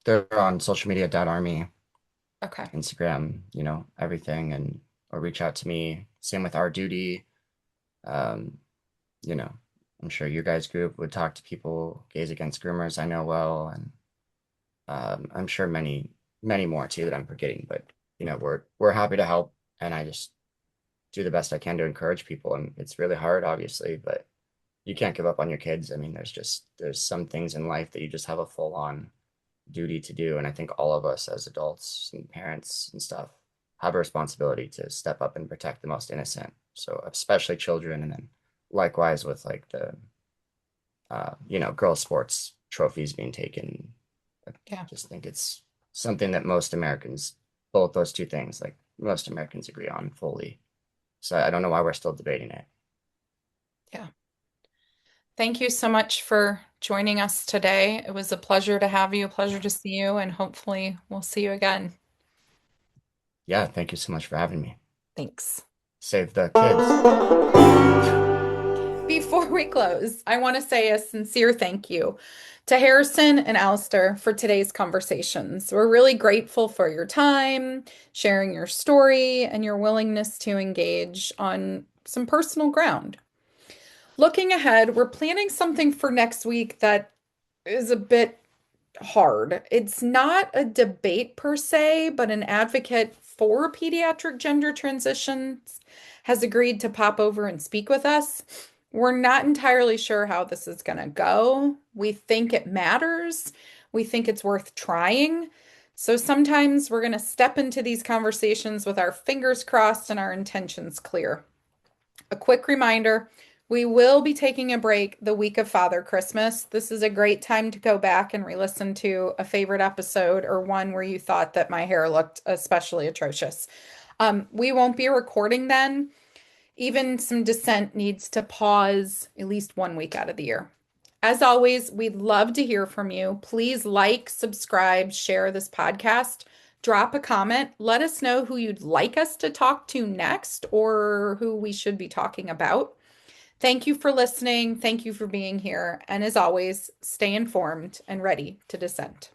They're on social media, Dad Army, Okay. Instagram, everything, and or reach out to me. Same with Our Duty. Um, you know, I'm sure your guys' group would talk to people, Gays Against Groomers, I know well, and I'm sure many, many more too that I'm forgetting. But we're happy to help, and I just do the best I can to encourage people. And it's really hard, obviously, but you can't give up on your kids. I mean, there's some things in life that you just have a full on duty to do, and I think all of us as adults and parents and stuff have a responsibility to step up and protect the most innocent. So especially children, and then likewise with like the girls sports trophies being taken. I Yeah. just think it's something that most Americans, both those two things, like most Americans agree on fully. So I don't know why we're still debating it. Yeah. Thank you so much for joining us today. It was a pleasure to have you, a pleasure to see you, and hopefully we'll see you again. Yeah, thank you so much for having me. Thanks. Save the kids. Before we close, I want to say a sincere thank you to Harrison and Alasdair for today's conversations. We're really grateful for your time, sharing your story, and your willingness to engage on some personal ground. Looking ahead, we're planning something for next week that is a bit hard. It's not a debate per se, but an advocate for pediatric gender transitions has agreed to pop over and speak with us. We're not entirely sure how this is going to go. We think it matters. We think it's worth trying. So sometimes we're going to step into these conversations with our fingers crossed and our intentions clear. A quick reminder, we will be taking a break the week of Father Christmas. This is a great time to go back and re-listen to a favorite episode or one where you thought that my hair looked especially atrocious. We won't be recording then. Even some dissent needs to pause at least 1 week out of the year. As always, we'd love to hear from you. Please like, subscribe, share this podcast. Drop a comment. Let us know who you'd like us to talk to next or who we should be talking about. Thank you for listening. Thank you for being here. And as always, stay informed and ready to dissent.